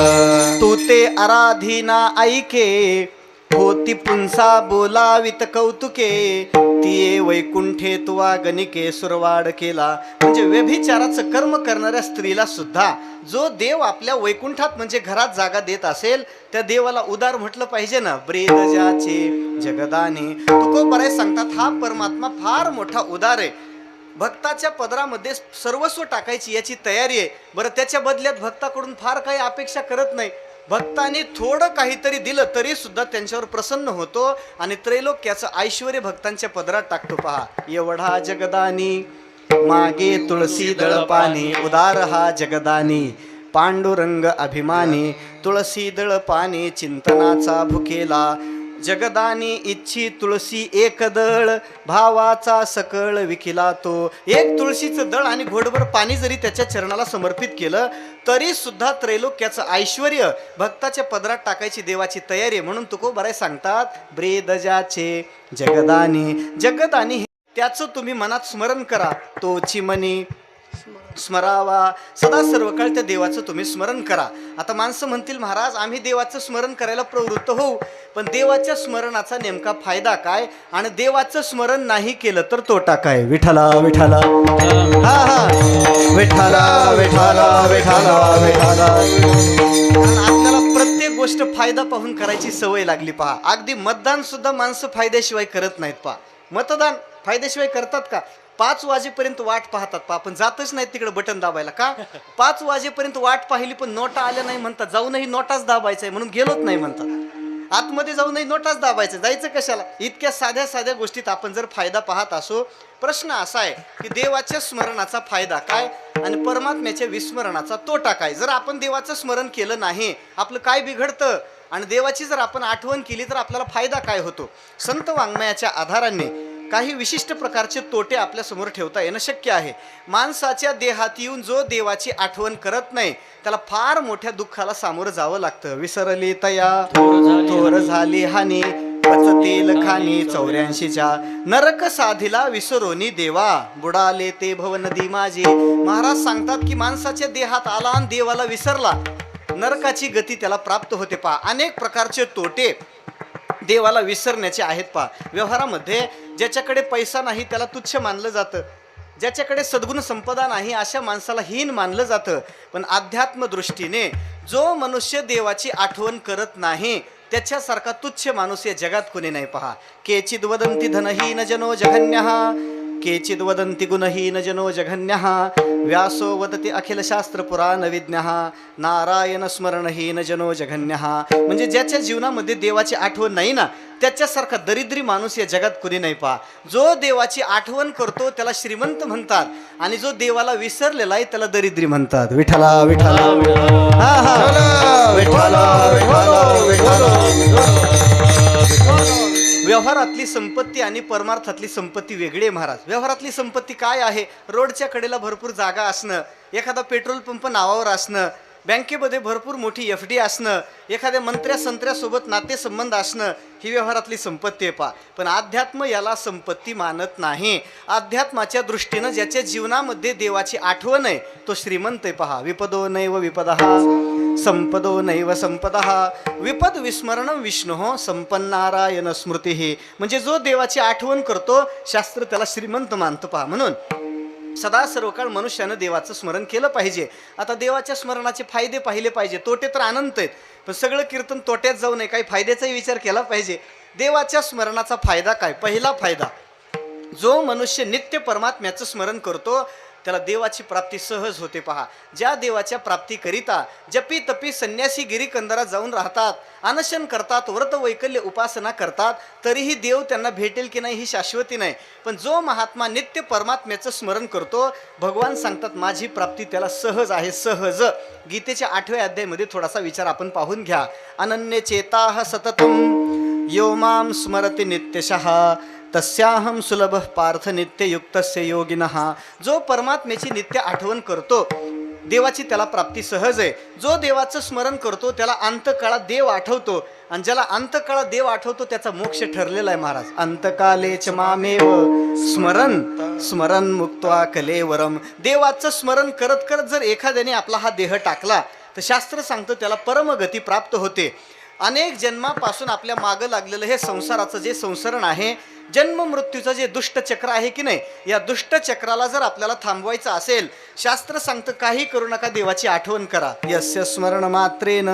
तू ते आराधीना ऐके होती पुंसा बोलावित कौतुके तिये वैकुंठे तुवा गणिके सुरवाड केला. म्हणजे व्यभिचाराचं कर्म करणाऱ्या स्त्रीला सुद्धा जो देव आपल्या वैकुंठात म्हणजे घरात जागा देत असेल त्या देवाला उदार म्हटलं पाहिजे ना. ब्रेदजाचे जगदाने. तुकोबराय सांगतात, हा परमात्मा फार मोठा उदार आहे. भक्ताच्या पदरामध्ये सर्वस्व टाकायची याची तयारी आहे. बरं, त्याच्या बदल्यात भक्ताकडून फार काही अपेक्षा करत नाही. भक्तांनी थोडं काहीतरी दिलं तरी सुद्धा त्यांच्यावर प्रसन्न होतो आणि त्रैलोक्याचं ऐश्वर्य भक्तांच्या पदरात टाकतो. पहा, एवढा जगदानी मागे तुळसी दळपानी उदार हा जगदानी पांडुरंग अभिमानी तुळसी दळपानी चिंतनाचा भुकेला जगदानी इच्छी तुळसी एक दळ भावाचा सकळ विकिला तो. एक तुळशीचं दळ आणि घोडभर पाणी जरी त्याच्या चरणाला समर्पित केलं तरी सुद्धा त्रैलोक्याचं ऐश्वर्य भक्ताच्या पदरात टाकायची देवाची तयारी. म्हणून तुकोबराय सांगतात, ब्रेदजाचे जगदानी. जगदानी त्याचं तुम्ही मनात स्मरण करा. तोची मनी स्मरावा. सदा सर्व काळ त्या देवाचं तुम्ही स्मरण करा. आता माणसं म्हणतील, महाराज आम्ही देवाचं स्मरण करायला प्रवृत्त होऊ, पण देवाच्या स्मरणाचा नेमका फायदा काय आणि देवाचं स्मरण नाही केलं तर तोटा काय? विठ्ठला विठ्ठला. हा हा, विठ्ठला विठ्ठला विठ्ठला विठ्ठला. कारण आपल्याला प्रत्येक गोष्ट फायदा पाहून करायची सवय लागली. पहा, अगदी मतदान सुद्धा माणसं फायद्याशिवाय करत नाहीत. पहा, मतदान फायद्याशिवाय करतात का? 5 वाजेपर्यंत वाट पाहतात. पहा, पण जातच नाही तिकडे बटन दाबायला. का? 5 वाजेपर्यंत वाट पाहिली पण नोटा आल्या नाही म्हणतात. जाऊनही नोटाच दाबायचंय म्हणून गेलोच नाही म्हणतात. आतमध्ये जाऊनही नोटाच दाबायचं, जायचं कशाला? इतक्या साध्या साध्या गोष्टीत आपण जर फायदा पाहत असो. प्रश्न असा आहे की देवाच्या स्मरणाचा फायदा काय आणि परमात्म्याच्या विस्मरणाचा तोटा काय? जर आपण देवाचं स्मरण केलं नाही आपलं काय बिघडतं आणि देवाची जर आपण आठवण केली तर आपल्याला फायदा काय होतो? संत वाङ्मयाच्या आधाराने काही विशिष्ट प्रकारचे तोटे आपल्या समोर ठेवता येणं शक्य आहे. माणसाच्या देहात येऊन जो देवाची आठवण करत नाही त्याला फार मोठ्या दुःखाला सामोरं जावं लागतं. विसरली तया थोर झाली हानी पचतेल खानी 84च्या नरक साधिला विसरोनी देवा बुडाले ते भव नदी माझी. महाराज सांगतात की माणसाच्या देहात आला आणि देवाला विसरला, नरकाची गती त्याला प्राप्त होते. पहा, अनेक प्रकारचे तोटे देवाला विसरण्याचे आहेत. पहा, व्यवहारामध्ये ज्याच्याकडे पैसा नाही त्याला तुच्छ मानलं जातं, ज्याच्याकडे सद्गुण संपदा नाही अशा माणसाला हीन मानलं जातं. पण अध्यात्म दृष्टीने जो मनुष्य देवाची आठवण करत नाही त्याच्यासारखा तुच्छ माणूस या जगात कोणी नाही. पहा, केचिद वदंती धनहीन जनो जघन्यः, केचिद वदंती गुणहीन जनो जघन्यः, व्यासो वदति अखिल शास्त्र पुराण विज्ञः, नारायण स्मरणहीन जनो जघन्यः. म्हणजे ज्याच्या जीवनामध्ये देवाची आठवण नाही ना त्याच्यासारखा दरिद्री माणूस या जगात कोणी नाही. पहा, जो देवाची आठवण करतो त्याला श्रीमंत म्हणतात आणि जो देवाला विसरलेला आहे त्याला दरिद्री म्हणतात. विठ्ठला विठ्ठला हा हा विठ्ठला विठ्ठला विठ्ठला. व्यवहारातली संपत्ती आणि परमार्थातली संपत्ती वेगळी आहे महाराज. व्यवहारातली संपत्ती काय आहे? रोडच्या कडेला भरपूर जागा असणं, एखादा पेट्रोल पंप नावावर असणं, बँकेमध्ये भरपूर मोठी FD असणं, एखाद्या मंत्र्या संत्र्यासोबत नातेसंबंध असणं, ही व्यवहारातली संपत्ती आहे. पहा, पण अध्यात्म याला संपत्ती मानत नाही. अध्यात्माच्या दृष्टीनं ज्याच्या जीवनामध्ये देवाची आठवण आहे तो श्रीमंत आहे. पहा, विपदो नैव विपदः संपदो नैव संपदः, विपद विस्मरणं विष्णोः संपन्नारायण स्मृतिः. म्हणजे जो देवाची आठवण करतो शास्त्र त्याला श्रीमंत मानतं. पहा, म्हणून सदा सर्व काळ मनुष्यानं देवाचं स्मरण केलं पाहिजे. आता देवाच्या स्मरणाचे फायदे पाहिले पाहिजे, तोटे तर अनंत आहेत, पण सगळं कीर्तन तोट्यात जाऊ नये, काही फायद्याचाही विचार केला पाहिजे. देवाच्या स्मरणाचा फायदा काय? पहिला फायदा, जो मनुष्य नित्य परमात्म्याचं स्मरण करतो त्याला देवाची प्राप्ती सहज होते. पहा, ज्या देवाच्या प्राप्तीकरिता जपी तपी संन्यासी गिरीकंदरात जाऊन राहतात, अनशन करतात, व्रत वैकल्य उपासना करतात, तरीही देव त्यांना भेटेल की नाही ही शाश्वती नाही. पण जो महात्मा नित्य परमात्म्याचं स्मरण करतो भगवान सांगतात माझी प्राप्ती त्याला सहज आहे, सहज. गीतेच्या 8व्या अध्यायामध्ये थोडासा विचार आपण पाहून घ्या. अनन्य चेताः सततम यो मां स्मरति नित्यशः तस्याहम सुलभ पार्थ नित्ययुक्तस्य योगिनः. जो परमात्म्याची नित्य आठवण करतो देवाची त्याला प्राप्ती सहज आहे. जो देवाचं स्मरण करतो त्याला अंतकाळात देव आठवतो आणि ज्याला अंतकाळात देव आठवतो त्याचा मोक्ष ठरलेला आहे महाराज. अंतकालेच मामेव स्मरण स्मरण मुक्त्वा कलेवरम. देवाचं स्मरण करत करत जर एखाद्याने आपला हा देह टाकला तर शास्त्र सांगतं त्याला परमगती प्राप्त होते. अनेक जन्मापासून आपल्या मागं लागलेलं हे संसाराचं जे संसरण आहे, जन्म मृत्यूचं जे दुष्टचक्र आहे की नाही, या दुष्टचक्राला जर आपल्याला थांबवायचं असेल शास्त्र सांगतं काही करू नका, देवाची आठवण करा. यस्य स्मरण मात्रेन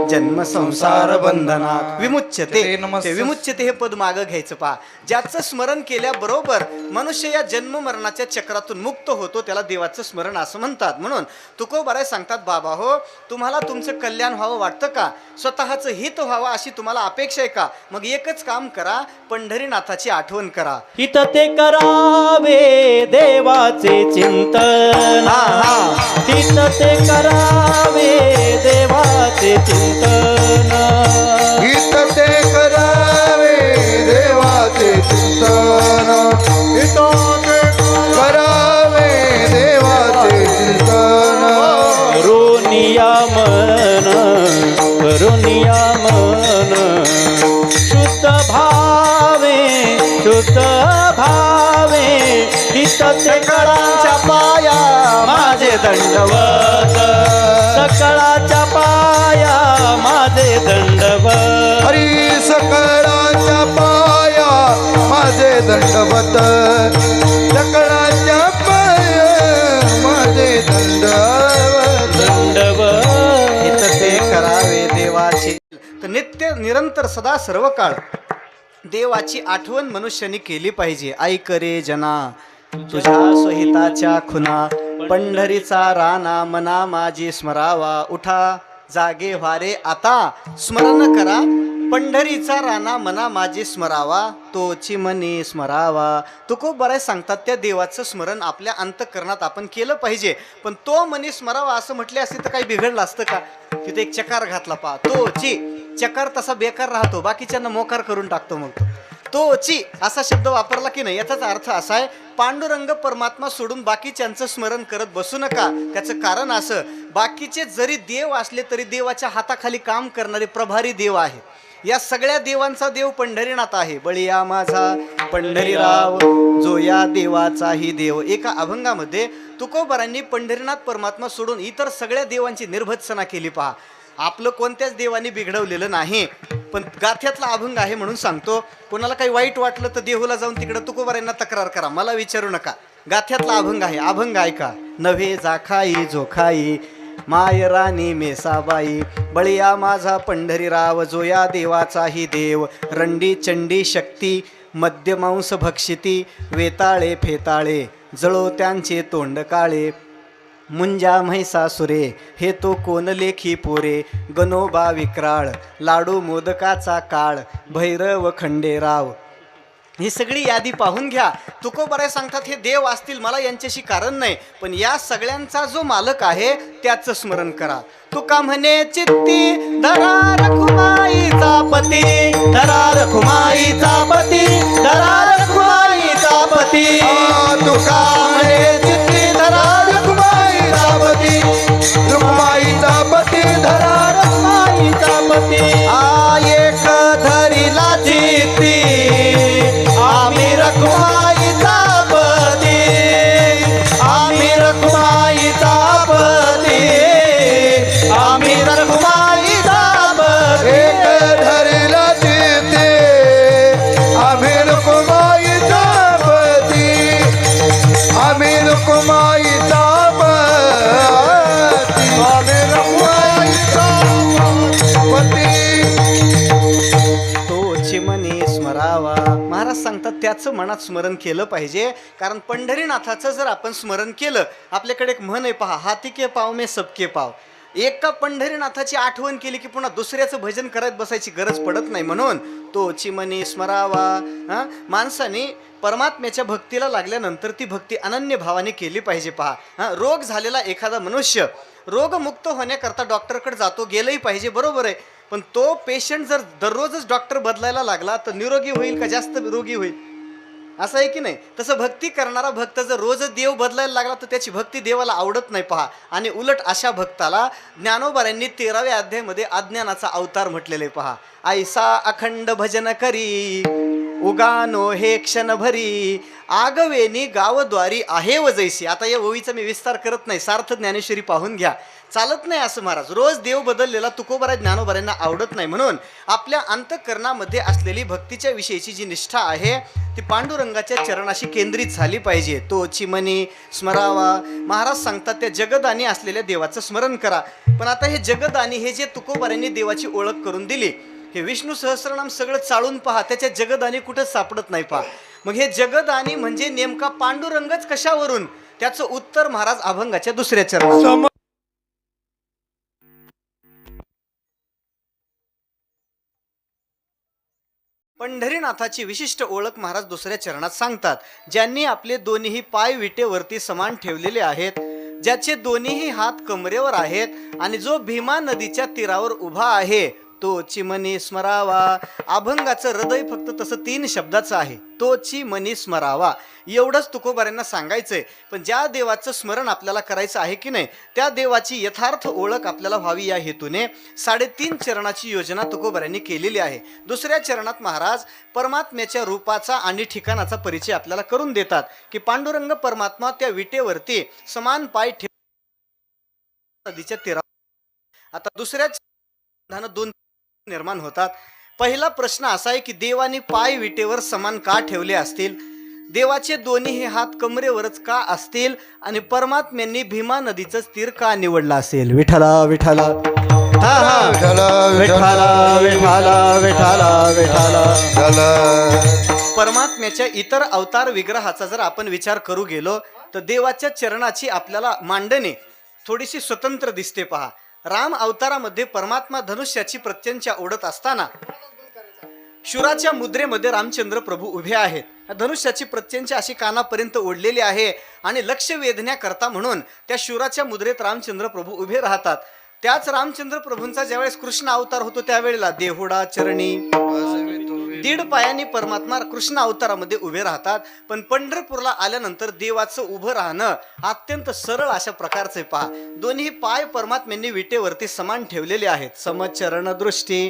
जन्म संसार बंधनात विमुच्यते. ते विमुच्यते हे पद मागं घ्यायचं. पहा, ज्याचं स्मरण केल्याबरोबर मनुष्य या जन्म मरणाच्या चक्रातून मुक्त होतो त्याला देवाचं स्मरण असं म्हणतात. म्हणून तुकोबाराय सांगतात, बाबा हो, तुम्हाला तुमचं कल्याण व्हावं वाटतं का? स्वतःचं हित व्हावं अशी तुम्हाला अपेक्षा आहे का? मग एकच काम करा, पंढरीनाथाची आठवण करा. हित ते करावे देवाचे चिंतन, हित ते करावे देवाचे चिंतन, हित ते करावे देवाचे चिंतन, हित ते करावे देवाचे चिंतन. करुनिया मन, करुनिया मन, शुद्ध भावे, शुद्ध भावे, हित ते सकळांच्या पाया माझे दंडवत, सकळाच्या पाया माझे दंडवत. हरी सकळाच्या पाया माझे दंडवत, सकळाच्या पाया माझे दंडवत, दंडवत. हित ते करावे देवाचे. तर नित्य निरंतर सदा सर्व काळ देवाची आठवण मनुष्याने केली पाहिजे. ऐक रे जना तुझ्या स्वहिताच्या खुना, पंढरीचा राणा मना माझी स्मरावा. उठा जागे व्हारे आता, स्मरण करा पंढरीचा राणा मना माझी स्मरावा, तोची मनी स्मरावा. तुकोबाराय सांगतात त्या देवाचं स्मरण आपल्या अंतःकरणात आपण केलं पाहिजे. पण तो मनी स्मरावा असं म्हटले असते तर काही बिघडलं असतं का? तिथे एक चकार घातला. पहा, तोची चकार तसा बेकार राहतो, बाकीच्यांना मोकार करून टाकतो. मग तोची असा शब्द वापरला की नाही, याचाच अर्थ असा आहे पांडुरंग परमात्मा सोडून बाकीच्यांचं स्मरण करत बसू नका. त्याचं कारण असं, बाकीचे जरी देव असले तरी देवाच्या हाताखाली काम करणारे प्रभारी देव आहे. या सगळ्या देवांचा देव पंढरीनाथ आहे. बळीया माझा पंढरीराव जो या देवाचाही देव. एका अभंगामध्ये तुकोबारांनी पंढरीनाथ परमात्मा सोडून इतर सगळ्या देवांची निर्भत्सना केली. पहा, आपलं कोणत्याच देवानी बिघडवलेलं नाही, पण गाथ्यातला अभंग आहे म्हणून सांगतो. कोणाला काही वाईट वाटलं तर देहूला जाऊन तिकडं तुकोबारांना तक्रार करा, मला विचारू नका. गाथ्यातला अभंग आहे, अभंग ऐका. नव्हे जाखाई जोखाई माय राणी मेसाबाई, बळीया माझा पंढरीराव जो या देवाचाही देव. रंडी चंडी शक्ती मध्यमांस भक्षिती, वेताळे फेताळे जळो त्यांचे तोंड काळे. मुंजा म्हैसासुरे हे तो कोण लेखी पोरे, गणोबा विक्राळ लाडू मोदकाचा काळ, भैरव खंडेराव. ही सगळी यादी पाहून घ्या. तुकोबाराय सांगतात हे देव असतील, मला यांच्याशी कारण नाही, पण या सगळ्यांचा जो मालक आहे त्याचं स्मरण करा. तुका म्हणे चित्ती धरा रखुमाईचा पती, धरा रखुमाईचा पती, धरा रखुमाईचा पती. तुका म्हणे चित्ती धरा रखुमाईचा पती, रखुमाईचा पती धरा रखुमाईचा पती. एक धरिला चित्ती आम्ही रखुमाईचा पती, आम्ही रखुमाईचा पती, आम्ही रखुमाईचा पती. एक धरला चित्ते आम्ही रखुमाईचा पती, आम्ही रखुमाईचा पती, आम्ही रखुमाईचा पती. तोची मनी स्मरावा. महाराज सांगतात त्याचं मनात स्मरण केलं पाहिजे. कारण पंढरीनाथाचं जर आपण स्मरण केलं, आपल्याकडे एक म्हण आहे पहा, हाती के पाव में सबके पाव. एका पंढरीनाथाची आठवण केली की पुन्हा दुसऱ्याचं भजन करत बसायची गरज पडत नाही. म्हणून तोची मनी स्मरावा. माणसाने परमात्म्याच्या भक्तीला लागल्यानंतर ती भक्ती अनन्य भावाने केली पाहिजे. पहा, रोग झालेला एखादा मनुष्य रोगमुक्त होण्याकरता डॉक्टरकडे जातो, गेलंही पाहिजे, बरोबर आहे. पण तो पेशंट जर दररोजच डॉक्टर बदलायला लागला तर निरोगी होईल का जास्त रोगी होईल? असं आहे की नाही? तसं भक्ती करणारा भक्त जर रोजच देव बदलायला लागला तर त्याची भक्ती देवाला आवडत नाही. पहा, आणि उलट अशा भक्ताला ज्ञानोबारांनी 13व्या अध्यायामध्ये अज्ञानाचा अवतार म्हटलेले. पहा, ऐसा अखंड भजन करी उगानो हे क्षण भरी, आगवेनी गावद्वारी आहे व जैसी. आता या ओवीचा मी विस्तार करत नाही, सार्थ ज्ञानेश्वरी पाहून घ्या. चालत नाही असं महाराज, रोज देव बदललेला तुकोबारा ज्ञानोबारांना आवडत नाही. म्हणून आपल्या अंतःकरणामध्ये असलेली भक्तीच्या विषयीची जी निष्ठा आहे ती पांडुरंगाच्या चरणाशी केंद्रित झाली पाहिजे. तोची मनी स्मरावा. महाराज सांगतात त्या जगदानी असलेल्या देवाचं स्मरण करा. पण आता हे जगदानी हे जे तुकोबारांनी देवाची ओळख करून दिली, हे विष्णू सहस्रनाम सगळं चाळून पहा, त्याच्या जगदानी कुठं सापडत नाही. पहा, मग हे जगदानी म्हणजे नेमका पांडुरंगच कशावरून, त्याचं उत्तर महाराज अभंगाच्या दुसऱ्या चरणात. पंढरीनाथाची विशिष्ट ओळख महाराज दुसऱ्या चरणात सांगतात. ज्यांनी आपले दोन्ही पाय विटेवरती समान ठेवलेले आहेत, ज्याचे दोन्ही हात कमरेवर आहेत आणि जो भीमा नदीच्या तीरावर उभा आहे, तोची मनी स्मरावा. अभंगाचं हृदय फक्त तसं 3 शब्दाचं आहे, तोची मनी स्मरावा. एवढंच तुकोबारांना सांगायचंय. पण ज्या देवाचं स्मरण आपल्याला करायचं आहे की नाही, त्या देवाची यथार्थ ओळख आपल्याला व्हावी या हेतूने 3.5 चरणाची योजना तुकोबारांनी केलेली आहे. दुसऱ्या चरणात महाराज परमात्म्याच्या रूपाचा आणि ठिकाणाचा परिचय आपल्याला करून देतात की पांडुरंग परमात्मा त्या विटेवरती समान पाय ठेव नदीच्या तीरावर. आता दुसऱ्या चरणात 2 निर्माण होतात. पहिला प्रश्न असा आहे की देवाने पाय विटेवर समान का ठेवले असतील, देवाचे दोन्ही हात कमरेवरच का असतील, आणि परमात्म्यांनी भीमा नदीचं तीर का निवडला असेल? विठ्ठला विठ्ठला विठ्ठला विठ्ठला विठ्ठला विठ्ठला. परमात्म्याच्या इतर अवतार विग्रहाचा जर आपण विचार करू गेलो तर देवाच्या चरणाची आपल्याला मांडणी थोडीशी स्वतंत्र दिसते. पहा, राम अवतारामध्ये परमात्मा धनुष्याची प्रत्यंच्या ओढत असताना शुराच्या मुद्रेमध्ये रामचंद्र प्रभू उभे आहेत. धनुष्याची प्रत्यंच्या अशी कानापर्यंत ओढलेली आहे आणि लक्ष वेधण्याकरता म्हणून त्या शुराच्या मुद्रेत रामचंद्र प्रभू उभे राहतात. त्याच रामचंद्र प्रभूंचा ज्यावेळेस कृष्ण अवतार होतो त्यावेळेला देहुडा चरणी दीड पायानी परमात्मा कृष्ण अवतारामध्ये उभे राहतात. पण पंढरपूरला आल्यानंतर देवाचं उभं राहणं अत्यंत सरळ अशा प्रकारचे पहा. दोन्ही पाय परमात्म्यांनी विटेवरती समान ठेवलेले आहेत. समचरण दृष्टी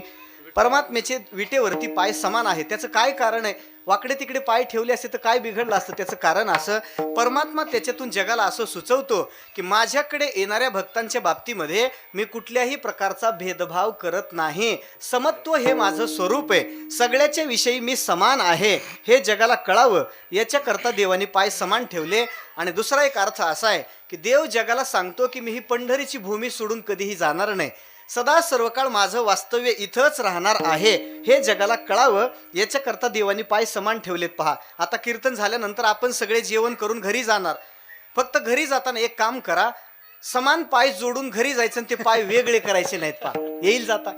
परमात्म्याचे विटेवरती पाय समान आहेत. त्याचं काय कारण आहे? वाकडे तिकडे पाय ठेवले असते तर काय बिघडलं असतं? त्याचं कारण असं, परमात्मा त्याच्यातून जगाला असं सुचवतो की माझ्याकडे येणाऱ्या भक्तांच्या बाबतीमध्ये मी कुठल्याही प्रकारचा भेदभाव करत नाही. समत्व हे माझं स्वरूप आहे. सगळ्याच्या विषयी मी समान आहे हे जगाला कळावं याच्याकरता देवाने पाय समान ठेवले. आणि दुसरा एक अर्थ असा आहे की देव जगाला सांगतो की मी ही पंढरीची भूमी सोडून कधीही जाणार नाही. सदा सर्वकाळ माझं वास्तव्य इथंच राहणार आहे हे जगाला कळावं याच्याकरता देवानी पाय समान ठेवलेत. पहा, आता कीर्तन झाल्यानंतर आपण सगळे जेवण करून घरी जाणार. फक्त घरी जाताना एक काम करा, समान पाय जोडून घरी जायचं आणि ते पाय वेगळे करायचे नाहीत. पहा, येईल जाता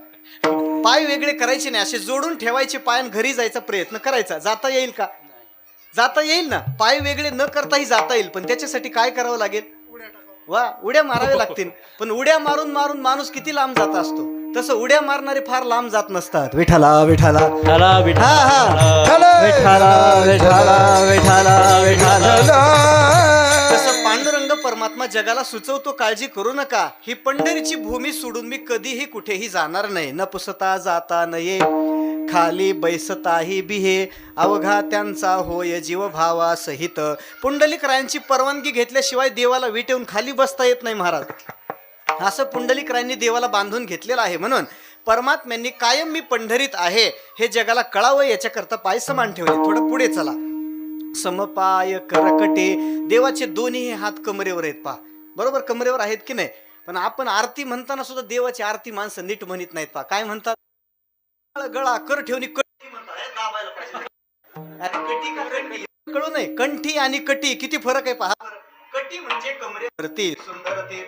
पाय वेगळे करायचे नाही, असे जोडून ठेवायचे पाय आणि घरी जायचा प्रयत्न करायचा. जाता येईल का? जाता येईल ना. पाय वेगळे न करताही जाता येईल, पण त्याच्यासाठी काय करावं लागेल? वा, उड्या माराव्या लागतील. पण उड्या मारून मारून माणूस किती लांब जात असतो, तसं उड्या मारणारे फार लांब जात नसतात. विठाला विठाला विठाला विठाला विठाला विठाला विठाला. तसं पांडुरंग परमात्मा जगाला सुचवतो, काळजी करू नका, ही पंढरीची भूमी सोडून मी कधीही कुठेही जाणार नाही. न पुसता जाता नये, खाली बैसताही बिहे, अवघा त्यांचा होय जीव भावा सहित. पुंडलिकरायांची परवानगी घेतल्याशिवाय देवाला विटेवून खाली बसता येत नाही महाराज. असं पुंडलिकरायांनी देवाला बांधून घेतलेलं आहे. म्हणून परमात्म्यांनी कायम मी पंढरीत आहे हे जगाला कळावं याच्याकरता पाय समान ठेवले. थोडं पुढे चला. समपाय करकटे, देवाचे दोन्ही हात कमरेवर आहेत. पहा, बरोबर कमरेवर आहेत की नाही? पण आपण आरती म्हणताना सुद्धा देवाची आरती माणसं नीट म्हणत नाहीत. पहा, काय म्हणतात? गळा कर ठेवणी कटी म्हणतात. कटी का कंठी कळू नये. कंठी आणि कटी किती फरक आहे पहा. कटी म्हणजे कमरेवरती सुंदर ते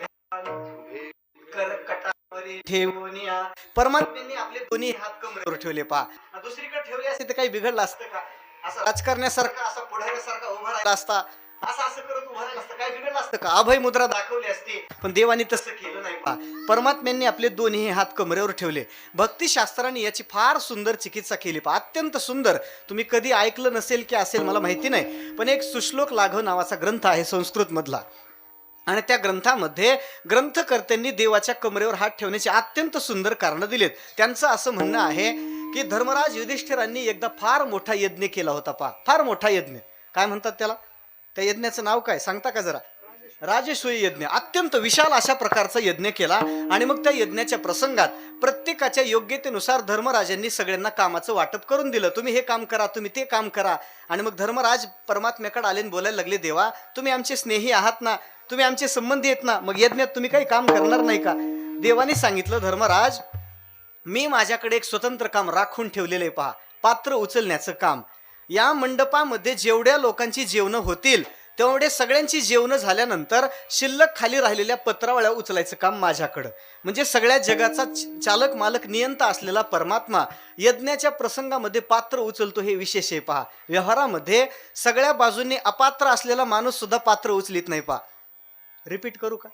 करकटावरी ठेवूनिया. परमात्म्यांनी आपले दोन्ही हात कमरेवर ठेवले. पहा, दुसरीकडे ठेवले असते तर काही बिघडलं असतं का? असं राजकारण्यासारखं असं पुढाऱ्यासारखा उभा राहिला असता, असं असं करत उभा राहिला असतं, काय बिघडलं असतं का? अभय मुद्रा दाखवली असती, पण देवानी तसं केलं नाही. पहा, परमात्म्यांनी आपले दोन्ही हात कमरेवर ठेवले. भक्तिशास्त्राने याची फार सुंदर चिकित्सा केली. पहा, अत्यंत सुंदर. तुम्ही कधी ऐकलं नसेल की असेल मला माहिती नाही, पण एक सुश्लोक लाघव नावाचा ग्रंथ आहे संस्कृत मधला, आणि त्या ग्रंथामध्ये ग्रंथकर्त्यांनी देवाच्या कमरेवर हात ठेवण्याची अत्यंत सुंदर कारणं दिलीत. त्यांचं असं म्हणणं आहे की धर्मराज युधिष्ठिरांनी एकदा फार मोठा यज्ञ केला होता. पहा, फार मोठा यज्ञ. काय म्हणतात त्याला? त्या यज्ञाचं नाव काय सांगता का जरा? राजसूय यज्ञ. अत्यंत विशाल अशा प्रकारचा यज्ञ केला. आणि मग त्या यज्ञाच्या प्रसंगात प्रत्येकाच्या योग्यतेनुसार धर्मराजांनी सगळ्यांना कामाचं वाटप करून दिलं. तुम्ही हे काम करा, तुम्ही ते काम करा. आणि मग धर्मराज परमात्म्याकडे आले आणि बोलायला लागले, देवा तुम्ही आमचे स्नेही आहात ना, तुम्ही आमचे संबंधी आहेत ना, मग यज्ञात तुम्ही काही काम करणार नाही का? देवाने सांगितलं, धर्मराज मी माझ्याकडे एक स्वतंत्र काम राखून ठेवलेलं आहे. पहा, पात्र उचलण्याचं काम. या मंडपामध्ये जेवढ्या लोकांची जेवणं होतील तेवढे सगळ्यांची जेवणं झाल्यानंतर शिल्लक खाली राहिलेल्या पत्रावळ्या उचलायचं काम माझ्याकडं. म्हणजे सगळ्या जगाचा चालक मालक नियंता असलेला परमात्मा यज्ञाच्या प्रसंगामध्ये पात्र उचलतो, हे विशेष आहे. पहा, व्यवहारामध्ये सगळ्या बाजूंनी अपात्र असलेला माणूस सुद्धा पात्र उचलीत नाही. पहा, रिपीट करू का?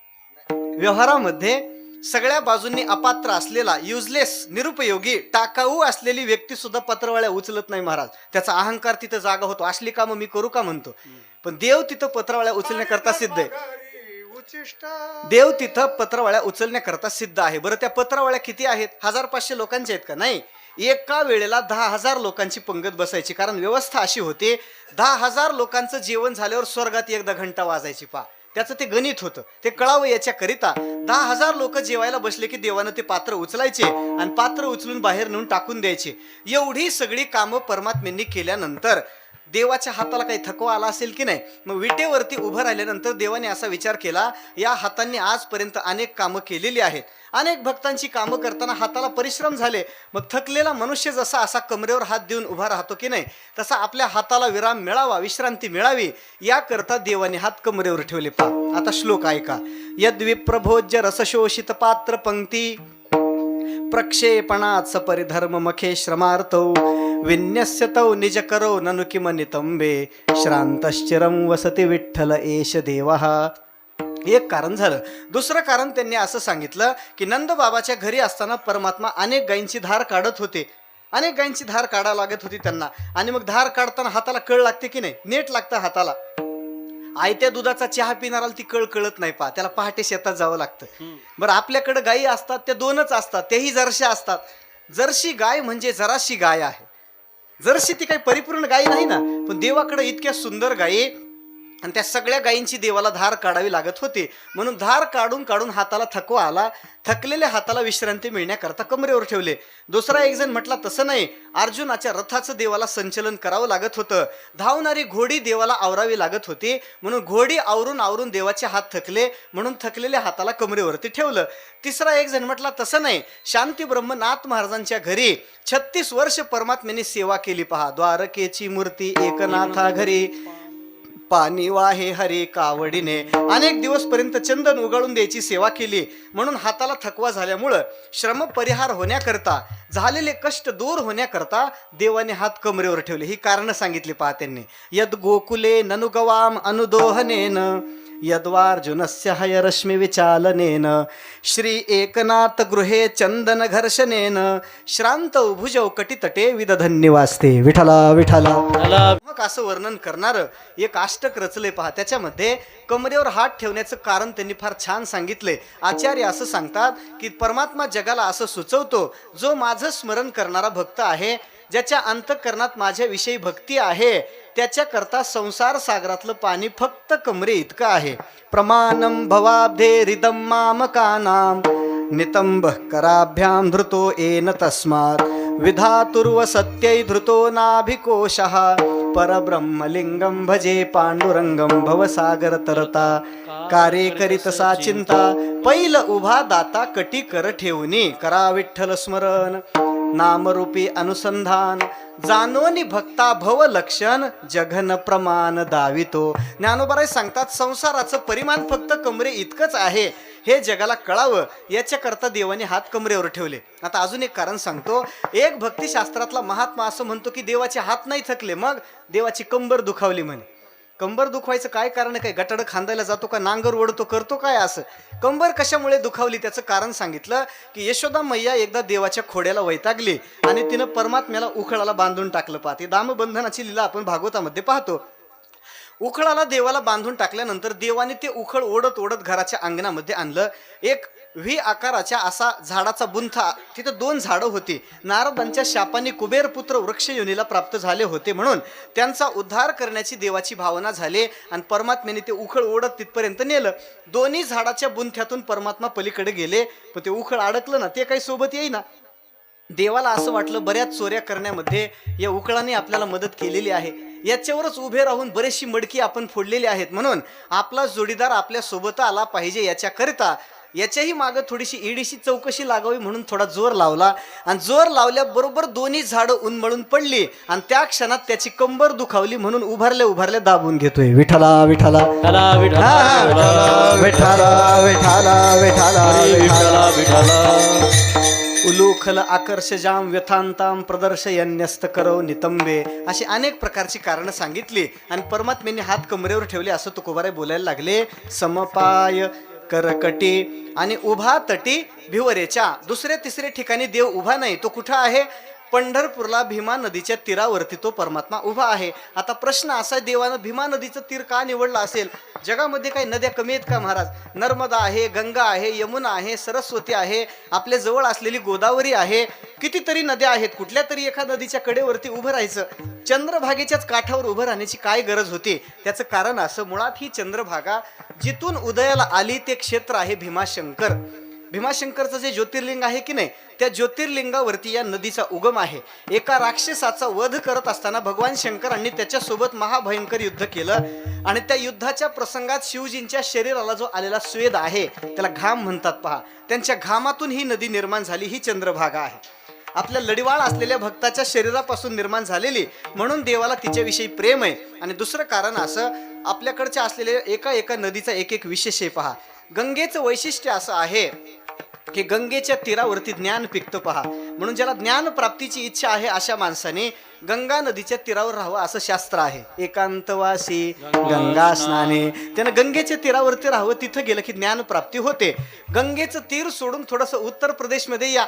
व्यवहारामध्ये सगळ्या बाजूंनी अपात्र असलेला, युजलेस, निरुपयोगी, टाकाऊ असलेली व्यक्ती सुद्धा पत्रवाळ्या उचलत नाही महाराज. त्याचा अहंकार तिथं जागा होतो. असली कामं मी करू का म्हणतो. पण देव तिथं पत्रवाळ्या उचलण्याकरता सिद्ध आहे. देव तिथं पत्रवाळ्या उचलण्याकरता सिद्ध आहे. बरं, त्या पत्रवाळ्या किती आहेत? 1500 लोकांच्या आहेत का? नाही, एका वेळेला 10,000 लोकांची पंगत बसायची. कारण व्यवस्था अशी होती, 10,000 लोकांचं जेवण झाल्यावर स्वर्गात एकदा घंटा वाजायची. पहा, त्याचं ते गणित होतं. ते कळावं याच्याकरिता 10,000 लोक जेवायला बसले की देवानं ते पात्र उचलायचे आणि पात्र उचलून बाहेर नेऊन टाकून द्यायचे. एवढी सगळी कामं परमात्म्यांनी केल्यानंतर देवाच्या हाताला काही थकवा आला असेल की नाही? मग विटेवरती उभं राहिल्यानंतर देवाने असा विचार केला, या हातांनी आजपर्यंत अनेक कामं केलेली आहेत, अनेक भक्तांची कामं करताना हाताला परिश्रम झाले. मग थकलेला मनुष्य जसा असा कमरेवर हात देऊन उभा राहतो की नाही, तसा आपल्या हाताला विराम मिळावा, विश्रांती मिळावी याकरता देवाने हात कमरेवर ठेवले. पहा, आता श्लोक ऐका. यद्विप्रभोज्य रसशोषित पात्र पंक्ती प्रक्षेपणात सपरिधर्म मखे श्रमार्थौ विन्यस्यतौ निज करो ननु किम नितंबे श्रांतश्चिरं वसति विठ्ठल एष देवः. एक कारण झालं. दुसरं कारण त्यांनी असं सांगितलं की नंदबाबाच्या घरी असताना परमात्मा अनेक गायींची धार काढत होते. अनेक गायींची धार काढावं लागत होती त्यांना. आणि मग धार काढताना हाताला कळ लागते की नाही, नेट लागतं हाताला. आयत्या दुधाचा चहा पिणाराला ती कळ कळत नाही पहा, त्याला पहाटे शेतात जावं लागतं. बरं, आपल्याकडे गायी असतात त्या दोनच असतात, तेही जर्शी असतात. जर्शी गाय म्हणजे जराशी गाय आहे. जर्शी ती काही परिपूर्ण गायी नाही ना, पण देवाकडे इतक्या सुंदर गायी आणि त्या सगळ्या गायींची देवाला धार काढावी लागत होती. म्हणून धार काढून काढून हाताला थकवा आला. थकलेल्या हाताला विश्रांती मिळण्याकरता कमरेवर ठेवले. दुसरा एक जण म्हटला तसं नाही, अर्जुनाच्या रथाचं देवाला संचलन करावं लागत होतं. धावणारी घोडी देवाला आवरावी लागत होती, म्हणून घोडी आवरून आवरून देवाचे हात थकले, म्हणून थकलेल्या हाताला कमरेवरती ठेवलं. तिसरा एक जण म्हटला तसं नाही, शांती ब्रह्मनाथ महाराजांच्या घरी 36 वर्ष परमात्म्याने सेवा केली पहा. द्वारकेची मूर्ती एकनाथा घरी पाणी वाहे हरी कावडीने. अनेक दिवसपर्यंत चंदन उगाळून द्यायची सेवा केली. म्हणून हाताला थकवा झाल्यामुळं श्रम परिहार होण्याकरता, झालेले कष्ट दूर होण्याकरता देवाने हात कमरेवर ठेवले. ही कारणं सांगितली पहा त्यांनी. यद गोकुले ननुगवाम अनुदोहनेन यद्वार्जुनस्य हयरश्मी विचालनेन श्री एकनाथ गृहे चंदन घर्षणेन श्रांत भुजौ कटितटे विदधन्यवास्ते. विठला विठला. मग असं वर्णन करणारं एक अष्टक रचले पहा. त्याच्यामध्ये कमरेवर हात ठेवण्याचं कारण त्यांनी फार छान सांगितले. आचार्य असं सांगतात की परमात्मा जगाला असं सुचवतो, जो माझं स्मरण करणारा भक्त आहे, ज्याच्या अंतःकरणात माझ्याविषयी भक्ती आहे, त्याच्याकरता संसार सागरातलं पाणी फक्त कमरे इतकं आहे. प्रमाणम भवाब्धे रिदम मामकानाम नितंब कराभ्याम धृतो येन तस्मात् विधातुर्व सत्यै धृतो नाभिकोशः परब्रह्मलिंगम भजे पांडुरंगम भवसागर तरता कार्ये करीत सा चिंता पैल उभा दाता कटी कर ठेवणी करा विठ्ठल स्मरण नामरूपी अनुसंधान जानोनी भक्ता भव लक्षण जघन प्रमाण दावितो. ज्ञानोबाराय सांगतात संसाराचं परिमाण फक्त कमरे इतकंच आहे, हे जगाला कळावं याच्याकरता देवाने हात कमरेवर ठेवले. आता अजून एक कारण सांगतो. एक भक्तिशास्त्रातला महात्मा असं म्हणतो की देवाचे हात नाही थकले, मग देवाची कंबर दुखावली म्हणे. कंबर दुखवायचं काय कारण, काय गटाड खांदायला जातो का, नांगर ओढतो, करतो काय असं? कंबर कशामुळे दुखावली त्याचं कारण सांगितलं की यशोदा मैया एकदा देवाच्या खोड्याला वैतागली आणि तिनं परमात्म्याला उखळाला बांधून टाकलं. पाहते दामबंधनाची लीला आपण भागवतामध्ये पाहतो. उखळाला देवाला बांधून टाकल्यानंतर देवाने ते उखळ ओढत ओढत घराच्या अंगणामध्ये आणलं. एक व्ही आकाराच्या असा झाडाचा बुंथा, तिथं 2 झाडं होती. नारदांच्या शापाने कुबेर पुत्र वृक्षयोनीला प्राप्त झाले होते, म्हणून त्यांचा उद्धार करण्याची देवाची भावना झाली आणि परमात्म्याने ते उखळ ओढत तिथपर्यंत नेलं. दोन्ही झाडाच्या बुंथ्यातून परमात्मा पलीकडे गेले, पण ते उखळ अडकलं ना, ते काही सोबत येईना. देवाला असं वाटलं बऱ्याच चोऱ्या करण्यामध्ये या उखळाने आपल्याला मदत केलेली आहे, याच्यावरच उभे राहून बरेचशी मडकी आपण फोडलेली आहेत, म्हणून आपला जोडीदार आपल्या सोबत आला पाहिजे याच्याकरिता याच्याही मागं थोडीशी ईडीशी चौकशी लागावी म्हणून थोडा जोर लावला. आणि जोर लावल्याबरोबर दोन्ही झाडं उन्मळून पडली आणि त्या क्षणात त्याची कंबर दुखावली, म्हणून उभारल्या उभारल्या दाबून घेतोय. विठला विठला विठला विठला विठला विठला उलूखल आकर्षजाम व्यथांताम प्रदर्शयन्यस्त करो नितंबे. अशी अनेक प्रकारची कारणं सांगितली आणि परमात्म्याने हात कमरेवर ठेवले असं तुकोबाराय बोलायला लागले. समपाय करकटी आणि उभा तटी भिवरेच्या. दुसऱ्या तिसऱ्या ठिकाणी देव उभा नाही, तो कुठं आहे? पंढरपूरला भीमा नदीच्या तीरावरती तो परमात्मा उभा आहे. आता प्रश्न असा, देवानं भीमा नदीचं तीर का निवडलं असेल? जगामध्ये काही नद्या कमी आहेत का महाराज? नर्मदा आहे, गंगा आहे, यमुना आहे, सरस्वती आहे, आपल्या जवळ असलेली गोदावरी आहे, कितीतरी नद्या आहेत. कुठल्या तरी एका नदीच्या कडेवरती उभं राहायचं, चंद्रभागेच्याच काठावर उभं राहण्याची काय गरज होती? त्याचं कारण असं, मुळात ही चंद्रभागा जिथून उदयाला आली ते क्षेत्र आहे भीमाशंकर. भीमाशंकरचं जे ज्योतिर्लिंग आहे की नाही, त्या ज्योतिर्लिंगावरती या नदीचा उगम आहे. एका राक्षसाचा वध करत असताना भगवान शंकरांनी त्याच्यासोबत महाभयंकर युद्ध केलं आणि त्या युद्धाच्या प्रसंगात शिवजींच्या शरीराला जो आलेला स्वेद आहे त्याला घाम म्हणतात पहा. त्यांच्या घामातून ही नदी निर्माण झाली, ही चंद्रभागा आहे. आपल्या लढीवाळ असलेल्या भक्ताच्या शरीरापासून निर्माण झालेली, म्हणून देवाला तिच्याविषयी प्रेम आहे. आणि दुसरं कारण असं, आपल्याकडच्या असलेल्या एका एका नदीचा एक एक विशेष आहे पहा. गंगेचं वैशिष्ट्य असं आहे की गंगेच्या तीरावरती ज्ञान पिकतं पहा. म्हणून ज्याला ज्ञान प्राप्तीची इच्छा आहे अशा माणसाने गंगा नदीच्या तीरावर राहावं असं शास्त्र आहे. एकांतवासी गंगा स्नाने, त्यानं गंगेच्या तीरावरती राहावं. तिथं गेलं की ज्ञान प्राप्ती होते. गंगेचं तीर सोडून थोडंसं उत्तर प्रदेशमध्ये या,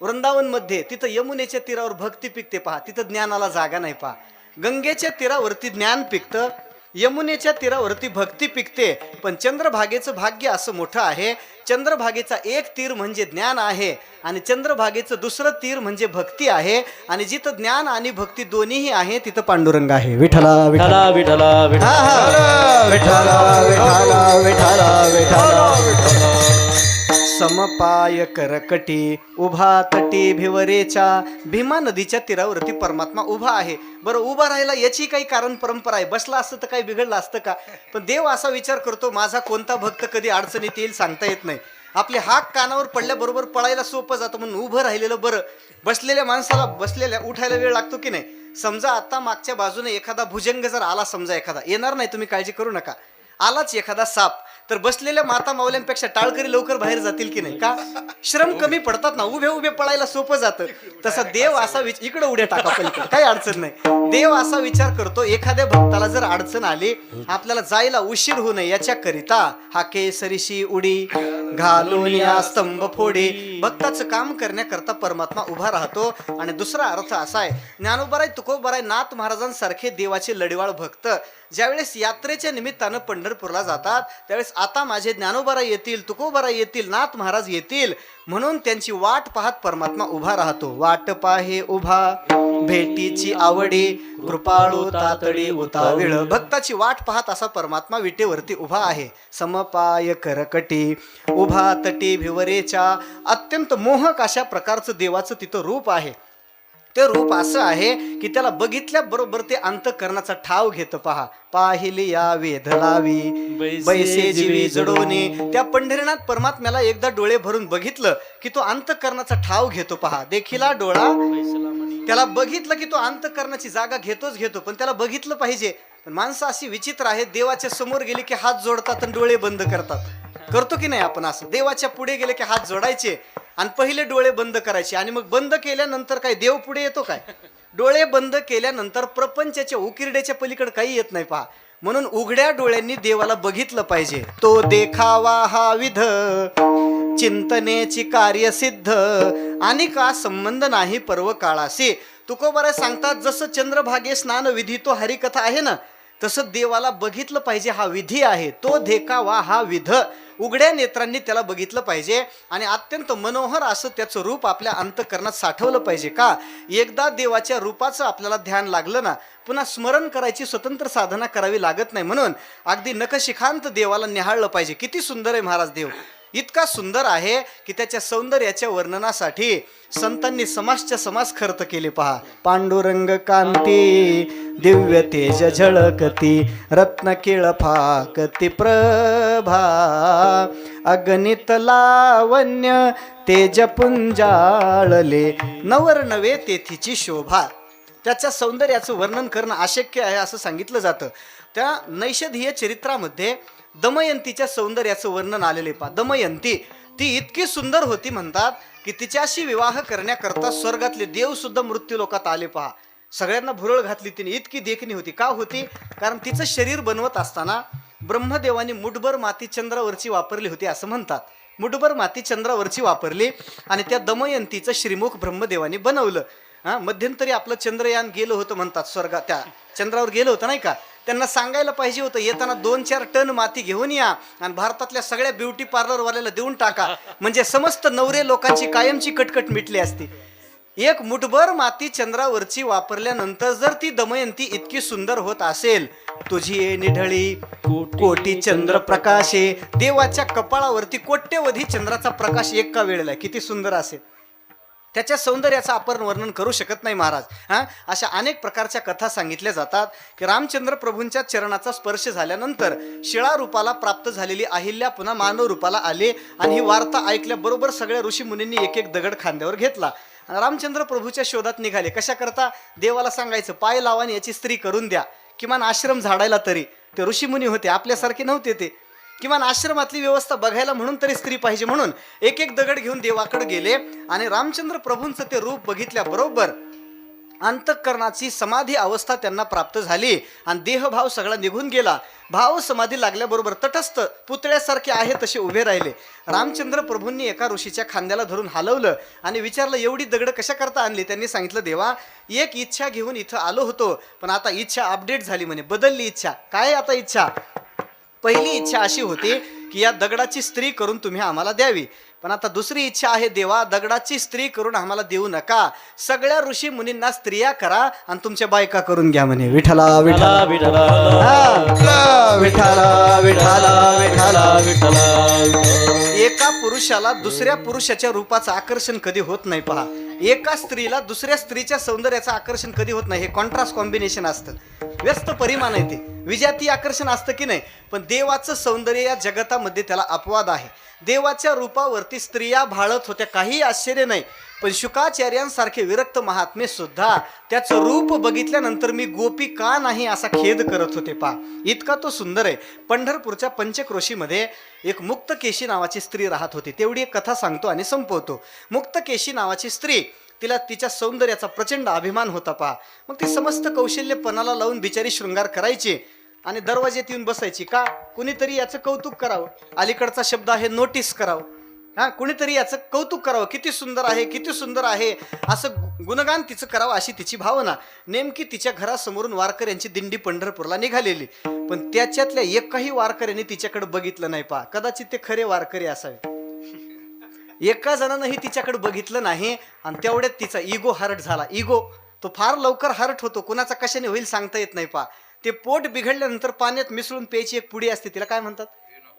वृंदावन मध्ये, तिथं यमुनेच्या तीरावर भक्ती पिकते पहा. तिथं ज्ञानाला जागा नाही पहा. गंगेच्या तीरावरती ज्ञान पिकतं, यमुनेच्या तीरावरती भक्ती पिकते. पण चंद्रभागेचं भाग्य असं मोठं आहे. चंद्रभागेचा एक तीर म्हणजे ज्ञान आहे आणि चंद्रभागेचं दुसरं तीर म्हणजे भक्ती आहे. आणि जिथं ज्ञान आणि भक्ती दोन्हीही आहे तिथं पांडुरंग आहे. विठ्ठला विठ्ठला विठला विठला हा, हा. विठ्ठला विठ्ठला विठ्ठला विठ्ठला. समपाय करकटी उभा तटी भिवरेच्या, भीमा नदीच्या तीरावरती परमात्मा उभा आहे. बरं, उभा राहायला याची काही कारण परंपरा आहे. बसला असतं तर काही बिघडलं असतं का? पण देव असा विचार करतो, माझा कोणता भक्त कधी अडचणीत येईल सांगता येत नाही. आपले हाक कानावर पडल्याबरोबर पळायला सोपं जातं, म्हणून उभं राहिलेलं बरं. बसलेल्या माणसाला उठायला वेळ लागतो की नाही. समजा आता मागच्या बाजूने एखादा भुजंग जर आला, समजा एखादा येणार नाही, तुम्ही काळजी करू नका. आलाच एखादा साप, तर बसलेल्या माता मावल्यांपेक्षा टाळकरी लवकर बाहेर जातील की नाही? का? श्रम कमी पडतात ना, उभे उभे पळायला सोपं जातं. तसा देव असा इकडे उड्या टाका पलीकडे, काही अडचण नाही. देव असा विचार करतो, एखाद्या भक्ताला जर अडचण आली, आपल्याला जायला उशीर होऊ नये याच्याकरिता हा केसरीशी उडी घालून या स्तंभ फोडी, भक्ताचं काम करण्याकरता परमात्मा उभा राहतो. आणि दुसरा अर्थ असा आहे, ज्ञानोबाराय तुकोबाराय नाथ महाराजांसारखे देवाचे लढिवाळ भक्त ज्यावेळेस यात्रेच्या निमित्तानं पंढरपूरला जातात, त्यावेळेस आता माझे ज्ञानोबाराय येतील, तुकोबाराय येतील, नाथ महाराज येतील म्हणून त्यांची वाट पाहत परमात्मा उभा राहतो. वाट पाहे उभा भेटीची आवडी, कृपाळू तातडी उताविळ. भक्ताची वाट पाहत असा परमात्मा विटेवरती उभा आहे. समपाय करकटी उभा तटी भिवरेच्या, अत्यंत मोहक अशा प्रकारचं देवाचं तिथं रूप आहे. ते रूप असं आहे की त्याला बघितल्याबरोबर ते अंतःकरणाचा ठाव घेतं पहा. पाहिली या वेध लावी बैसे जीवी जडोने, त्या पंढरीनाथ परमात्म्याला एकदा डोळे भरून बघितलं की तो अंतःकरणाचा ठाव घेतो पहा. देखिला डोळा, त्याला बघितलं की तो अंतःकरणाची जागा घेतो, पण त्याला बघितलं पाहिजे. पण माणसं अशी विचित्र आहेत, देवाच्या समोर गेली की हात जोडतात आणि डोळे बंद करतात. करतो की नाही आपण असं? देवाच्या पुढे गेले की हात जोडायचे आणि पहिले डोळे बंद करायचे, आणि मग बंद केल्यानंतर काय देव पुढे येतो काय? डोळे बंद केल्यानंतर प्रपंचाच्या उकिरड्याच्या पलीकडे काही येत नाही पहा. म्हणून उघड्या डोळ्यांनी देवाला बघितलं पाहिजे. तो देखावा हा विध चिंतनेची कार्यसिद्ध, आणि का संबंध नाही पर्व काळाशी. तुकोबाराय सांगतात, जसं चंद्रभागे स्नान विधी तो हरिकथा आहे ना, तसं देवाला बघितलं पाहिजे हा विधी आहे. तो देखावा हा विध, उघड्या नेत्रांनी त्याला बघितलं पाहिजे आणि अत्यंत मनोहर असं त्याचं रूप आपल्या अंतःकरणात साठवलं पाहिजे. का? एकदा देवाच्या रूपाचं आपल्याला ध्यान लागलं ना, पुन्हा स्मरण करायची स्वतंत्र साधना करावी लागत नाही. म्हणून अगदी नखशिखांत देवाला निहाळलं पाहिजे. किती सुंदर आहे महाराज देव, इतका सुंदर आहे की त्याच्या सौंदर्याच्या वर्णनासाठी संतांनी समासच्या समास खर्च केले पहा. पांडुरंग कांती दिव्य तेज झळकती, रत्न केळ फाकती प्रभा, अगणित लावण्य तेज पुंजाळले, नवर नवे तेथीची शोभा. त्याच्या सौंदर्याचं वर्णन करणं अशक्य आहे असं सांगितलं जातं. त्या नैषधीय चरित्रामध्ये दमयंतीच्या सौंदर्याचं वर्णन आलेले पहा. दमयंती ती इतकी सुंदर होती म्हणतात की तिच्याशी विवाह करण्याकरता स्वर्गातले देव सुद्धा मृत्यू लोकात आले पहा. सगळ्यांना भुरळ घातली तिने, इतकी देखणी होती. का होती? कारण तिचं शरीर बनवत असताना ब्रह्मदेवानी मुठभर माती चंद्रावरची वापरली होती असं म्हणतात. मुठभर माती चंद्रावरची वापरली आणि त्या दमयंतीचं श्रीमुख ब्रह्मदेवानी बनवलं. मध्यंतरी आपलं चंद्रयान गेलं होतं म्हणतात, स्वर्गात त्या चंद्रावर गेलं होतं नाही का. त्यांना सांगायला पाहिजे होतं, येताना 2-4 टन माती घेऊन या आणि भारतातल्या सगळ्या ब्युटी पार्लरवाल्याला देऊन टाका, म्हणजे समस्त नवरे लोकांची कायमची कटकट मिटली असती. एक मुठभर माती चंद्रावरची वापरल्यानंतर जर ती दमयंती इतकी सुंदर होत असेल, तुझी निढळी कोटी चंद्र प्रकाशे, देवाच्या कपाळावरती कोट्यवधी चंद्राचा प्रकाश एका वेळेला, किती सुंदर असेल. त्याच्या सौंदर्याचं आपण वर्णन करू शकत नाही महाराज. अशा अनेक प्रकारच्या कथा सांगितल्या जातात की रामचंद्र प्रभूंच्या चरणाचा स्पर्श झाल्यानंतर शिळा रूपाला प्राप्त झालेली अहिल्या पुन्हा मानव रूपाला आले आणि ही वार्ता ऐकल्याबरोबर सगळ्या ऋषी मुनींनी एक एक दगड खांद्यावर घेतला. रामचंद्र प्रभूच्या शोधात निघाले. कशा करता? देवाला सांगायचं, पाय लावा आणि याची स्त्री करून द्या, किमान आश्रम झाडायला तरी. ते ऋषीमुनी होते, आपल्यासारखे नव्हते ते. किमान आश्रमातली व्यवस्था बघायला म्हणून तरी स्त्री पाहिजे, म्हणून एक एक दगड घेऊन देवाकडे गेले आणि रामचंद्र प्रभूंचं ते रूप बघितल्याबरोबर अंतःकरणाची समाधी अवस्था त्यांना प्राप्त झाली आणि देहभाव सगळा निघून गेला. भाव समाधी लागल्याबरोबर तटस्थ पुतळ्यासारखे आहे तसे उभे राहिले. रामचंद्र प्रभूंनी एका ऋषीच्या खांद्याला धरून हलवलं आणि विचारलं, एवढी दगड कशा करता आणली? त्यांनी सांगितलं, देवा एक इच्छा घेऊन इथं आलो होतो, पण आता इच्छा अपडेट झाली म्हणे, बदलली इच्छा. काय आता इच्छा? पहिली इच्छा अशी होती की या दगडाची स्त्री करून तुम्ही आम्हाला द्यावी, पण आता दुसरी इच्छा आहे, देवा दगडाची स्त्री करून आम्हाला देऊ नका, सगळ्या ऋषी मुनींना स्त्रिया करा आणि तुमच्या बायका करून घ्या म्हणे. विठ्ठला विठ्ठला विठ्ठला विठ्ठला विठ्ठला विठ्ठला विठ्ठला. एका पुरुषाला दुसऱ्या पुरुषाच्या रूपाचं आकर्षण कधी होत नाही. पहा, एका स्त्रीला दुसऱ्या स्त्रीच्या सौंदर्याचं आकर्षण कधी होत नाही. हे कॉन्ट्रास्ट कॉम्बिनेशन असतं, व्यस्त परिमाण आहे ते. विजाती आकर्षण असतं की नाही, पण देवाचं सौंदर्य या जगतामध्ये त्याला अपवाद आहे. देवाच्या रूपावरती स्त्रिया भाळत होत्या, काही आश्चर्य नाही. पण शुकाचार्यांसारखे विरक्त महात्मे सुद्धा त्याचं रूप बघितल्यानंतर मी गोपी का नाही असा खेद करत होते. पहा, इतका तो सुंदर आहे. पंढरपूरच्या पंचक्रोशीमध्ये एक मुक्तकेशी नावाची स्त्री राहत होती. तेवढी एक कथा सांगतो आणि संपवतो. मुक्तकेशी नावाची स्त्री, तिला तिच्या सौंदर्याचा प्रचंड अभिमान होता. पहा, मग ती समस्त कौशल्य पणाला लावून बिचारी शृंगार करायची आणि दरवाज्यात येऊन बसायची. का? कुणीतरी याचं कौतुक करावं. अलीकडचा शब्द आहे नोटीस करावं. कुणीतरी याचं कौतुक करावं, किती सुंदर आहे, किती सुंदर आहे, असं गुणगान तिचं करावं अशी तिची भावना. नेमकी तिच्या घरासमोरून वारकऱ्यांची दिंडी पंढरपूरला निघालेली, पण त्याच्यातल्या एकही वारकऱ्यांनी तिच्याकडे बघितलं नाही. पहा, कदाचित ते खरे वारकरी असावे. एका जणांनाही तिच्याकडे बघितलं नाही आणि तेवढ्यात तिचा इगो हर्ट झाला. इगो तो फार लवकर हर्ट होतो, कुणाचा कशाने होईल सांगता येत नाही. पहा, ते पोट बिघडल्यानंतर पाण्यात मिसळून प्यायची एक पुडी असते, तिला काय म्हणतात?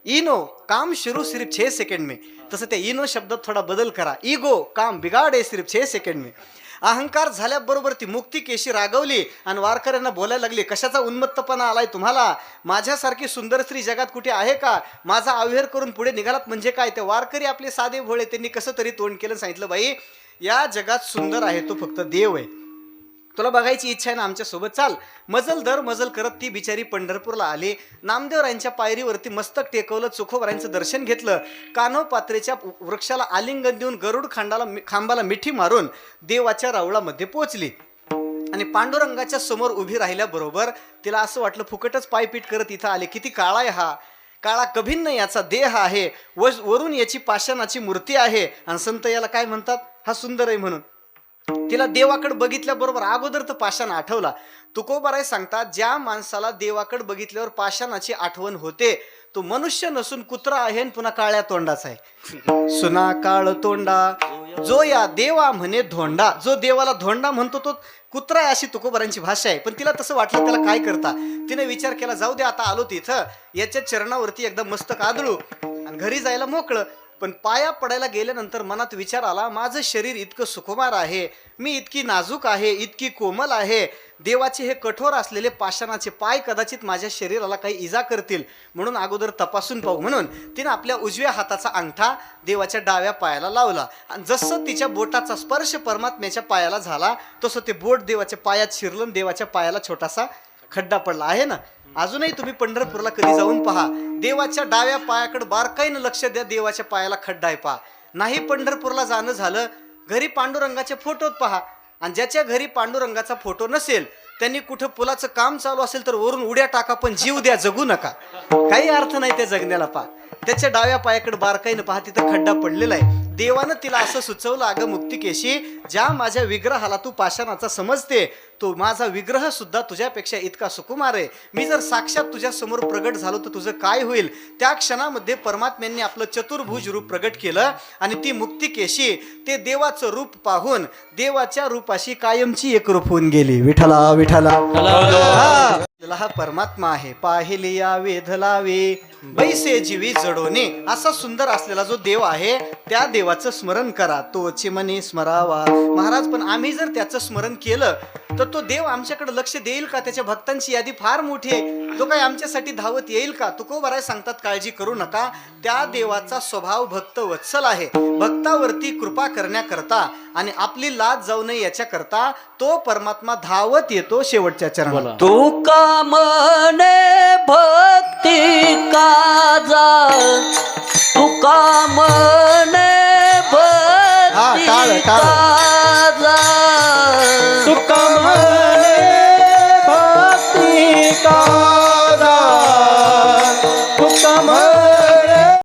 इनो. काम शुरू सिर्फ 6 सेकंड में. तसं त्या इनो शब्दात थोडा बदल करा. इगो काम बिगाडे सिर्फ 6 सेकंड में. अहंकार झाल्याबरोबर ती मुक्तिकेशी रागवली आणि वारकऱ्यांना बोलायला लागली, कशाचा उन्मत्तपणा आलाय तुम्हाला? माझ्यासारखी सुंदर स्त्री जगात कुठे आहे का? माझा अविहार करून पुढे निघालात म्हणजे काय? त्या वारकरी आपले साधे भोळे, त्यांनी कसं तरी तोंड केलं, सांगितलं, बाई या जगात सुंदर आहे तो फक्त देव आहे. तुला बघायची इच्छा आहे ना, आमच्यासोबत चाल. मजल दर मजल करत ती बिचारी पंढरपूरला आली. नामदेवरायांच्या पायरीवरती मस्तक टेकवलं, चोखोबरायांचं दर्शन घेतलं. कान्होपात्रेच्या वृक्षाला आलिंगन देऊन गरुड खांबाला मिठी मारून देवाच्या रावळामध्ये पोहोचली आणि पांडुरंगाच्या समोर उभी राहिल्याबरोबर तिला असं वाटलं, फुकटच पायपीट करत इथं आले. किती काळा आहे हा, काळा कभिन्न याचा देह आहे, वरून याची पाषाणाची मूर्ती आहे आणि संत याला काय म्हणतात? हा सुंदर आहे म्हणून. तिला देवाकडे बघितल्याबरोबर अगोदर तर पाषाण आठवला. तुकोबाराय सांगतात, ज्या माणसाला देवाकडे बघितल्यावर पाषाणाची आठवण होते तो मनुष्य नसून कुत्रा आहे आणि पुन्हा काळ्या तोंडाचा आहे. सुना काळ तोंडा जो या देवा म्हणे धोंडा. जो देवाला धोंडा म्हणतो तो कुत्रा आहे, अशी तुकोबारांची भाषा आहे. पण तिला तसं वाटलं, त्याला काय करता? तिने विचार केला, जाऊ दे आता आलो तिथं, याच्या चरणावरती एकदा मस्तक आदळू आणि घरी जायला मोकळं. पण पाया पडायला गेल्यानंतर मनात विचार आला, माझं शरीर इतकं सुकुमार आहे, मी इतकी नाजूक आहे, इतकी कोमल आहे, देवाचे हे कठोर असलेले पाषाणाचे पाय कदाचित माझ्या शरीराला काही इजा करतील, म्हणून अगोदर तपासून पाहू. म्हणून तिने आपल्या उजव्या हाताचा अंगठा देवाच्या डाव्या पायाला लावला आणि जसं तिच्या बोटाचा स्पर्श परमात्म्याच्या पायाला झाला तसं ते बोट देवाच्या पायात शिरलं, देवाच्या पायाला छोटासा खड्डा पडला आहे ना. अजूनही तुम्ही पंढरपूरला कधी जाऊन पहा, देवाच्या डाव्या पायाकडे बारकाईनं लक्ष द्या, देवाच्या पायाला खड्डा आहे पहा. नाही पंढरपूरला जाणं झालं, घरी पांडुरंगाचे फोटोत पहा, आणि ज्याच्या घरी पांडुरंगाचा फोटो नसेल त्यांनी कुठं पुलाचं काम चालू असेल तर वरून उड्या टाका, पण जीव द्या, जगू नका. काही अर्थ नाही त्या जगण्याला. पहा, त्याच्या डाव्या पायाकडे बारकाईनं पहा, तिथं खड्डा पडलेला आहे. देवानं तिला असं सुचवलं, अगं मुक्तिकेशी, ज्या माझ्या विग्रहाला तू पाषाणाचा समजते, तो माझा विग्रह सुद्धा तुझ्यापेक्षा इतका सुकुमार आहे. मी जर साक्षात तुझ्या समोर प्रगट झालो तर तुझं काय होईल? त्या क्षणामध्ये परमात्म्यांनी आपलं चतुर्भुज रूप प्रगट केलं आणि ती मुक्तिकेशी ते देवाचं रूप पाहून देवाच्या रूपाशी कायमची एकरूप होऊन गेली. विठ्ठला विठ्ठला. हा परमात्मा आहे. पाहिले या वेध लावे बैसे जीवी जडोने. असा सुंदर असलेला जो देव आहे त्या देवाचं स्मरण करा, तोचे मने स्मरावा. महाराज, पण आम्ही जर त्याचं स्मरण केलं तर तो देव आमच्याकडे लक्ष देईल का? त्याच्या भक्तांची यादी फार मोठी आहे, तो काही आमच्यासाठी धावत येईल का? तुकोबाराय सांगतात काळजी करू नका, त्या देवाचा स्वभाव भक्त वत्सल आहे. भक्तावरती कृपा करण्याकरता आणि आपली लाज जाऊ नये याच्याकरता तो परमात्मा धावत येतो शेवटच्या चरणात. बोला. तुका मने भक्ती काजा, तुका मने हा, टाळ, भक्ती टाळ. काजा.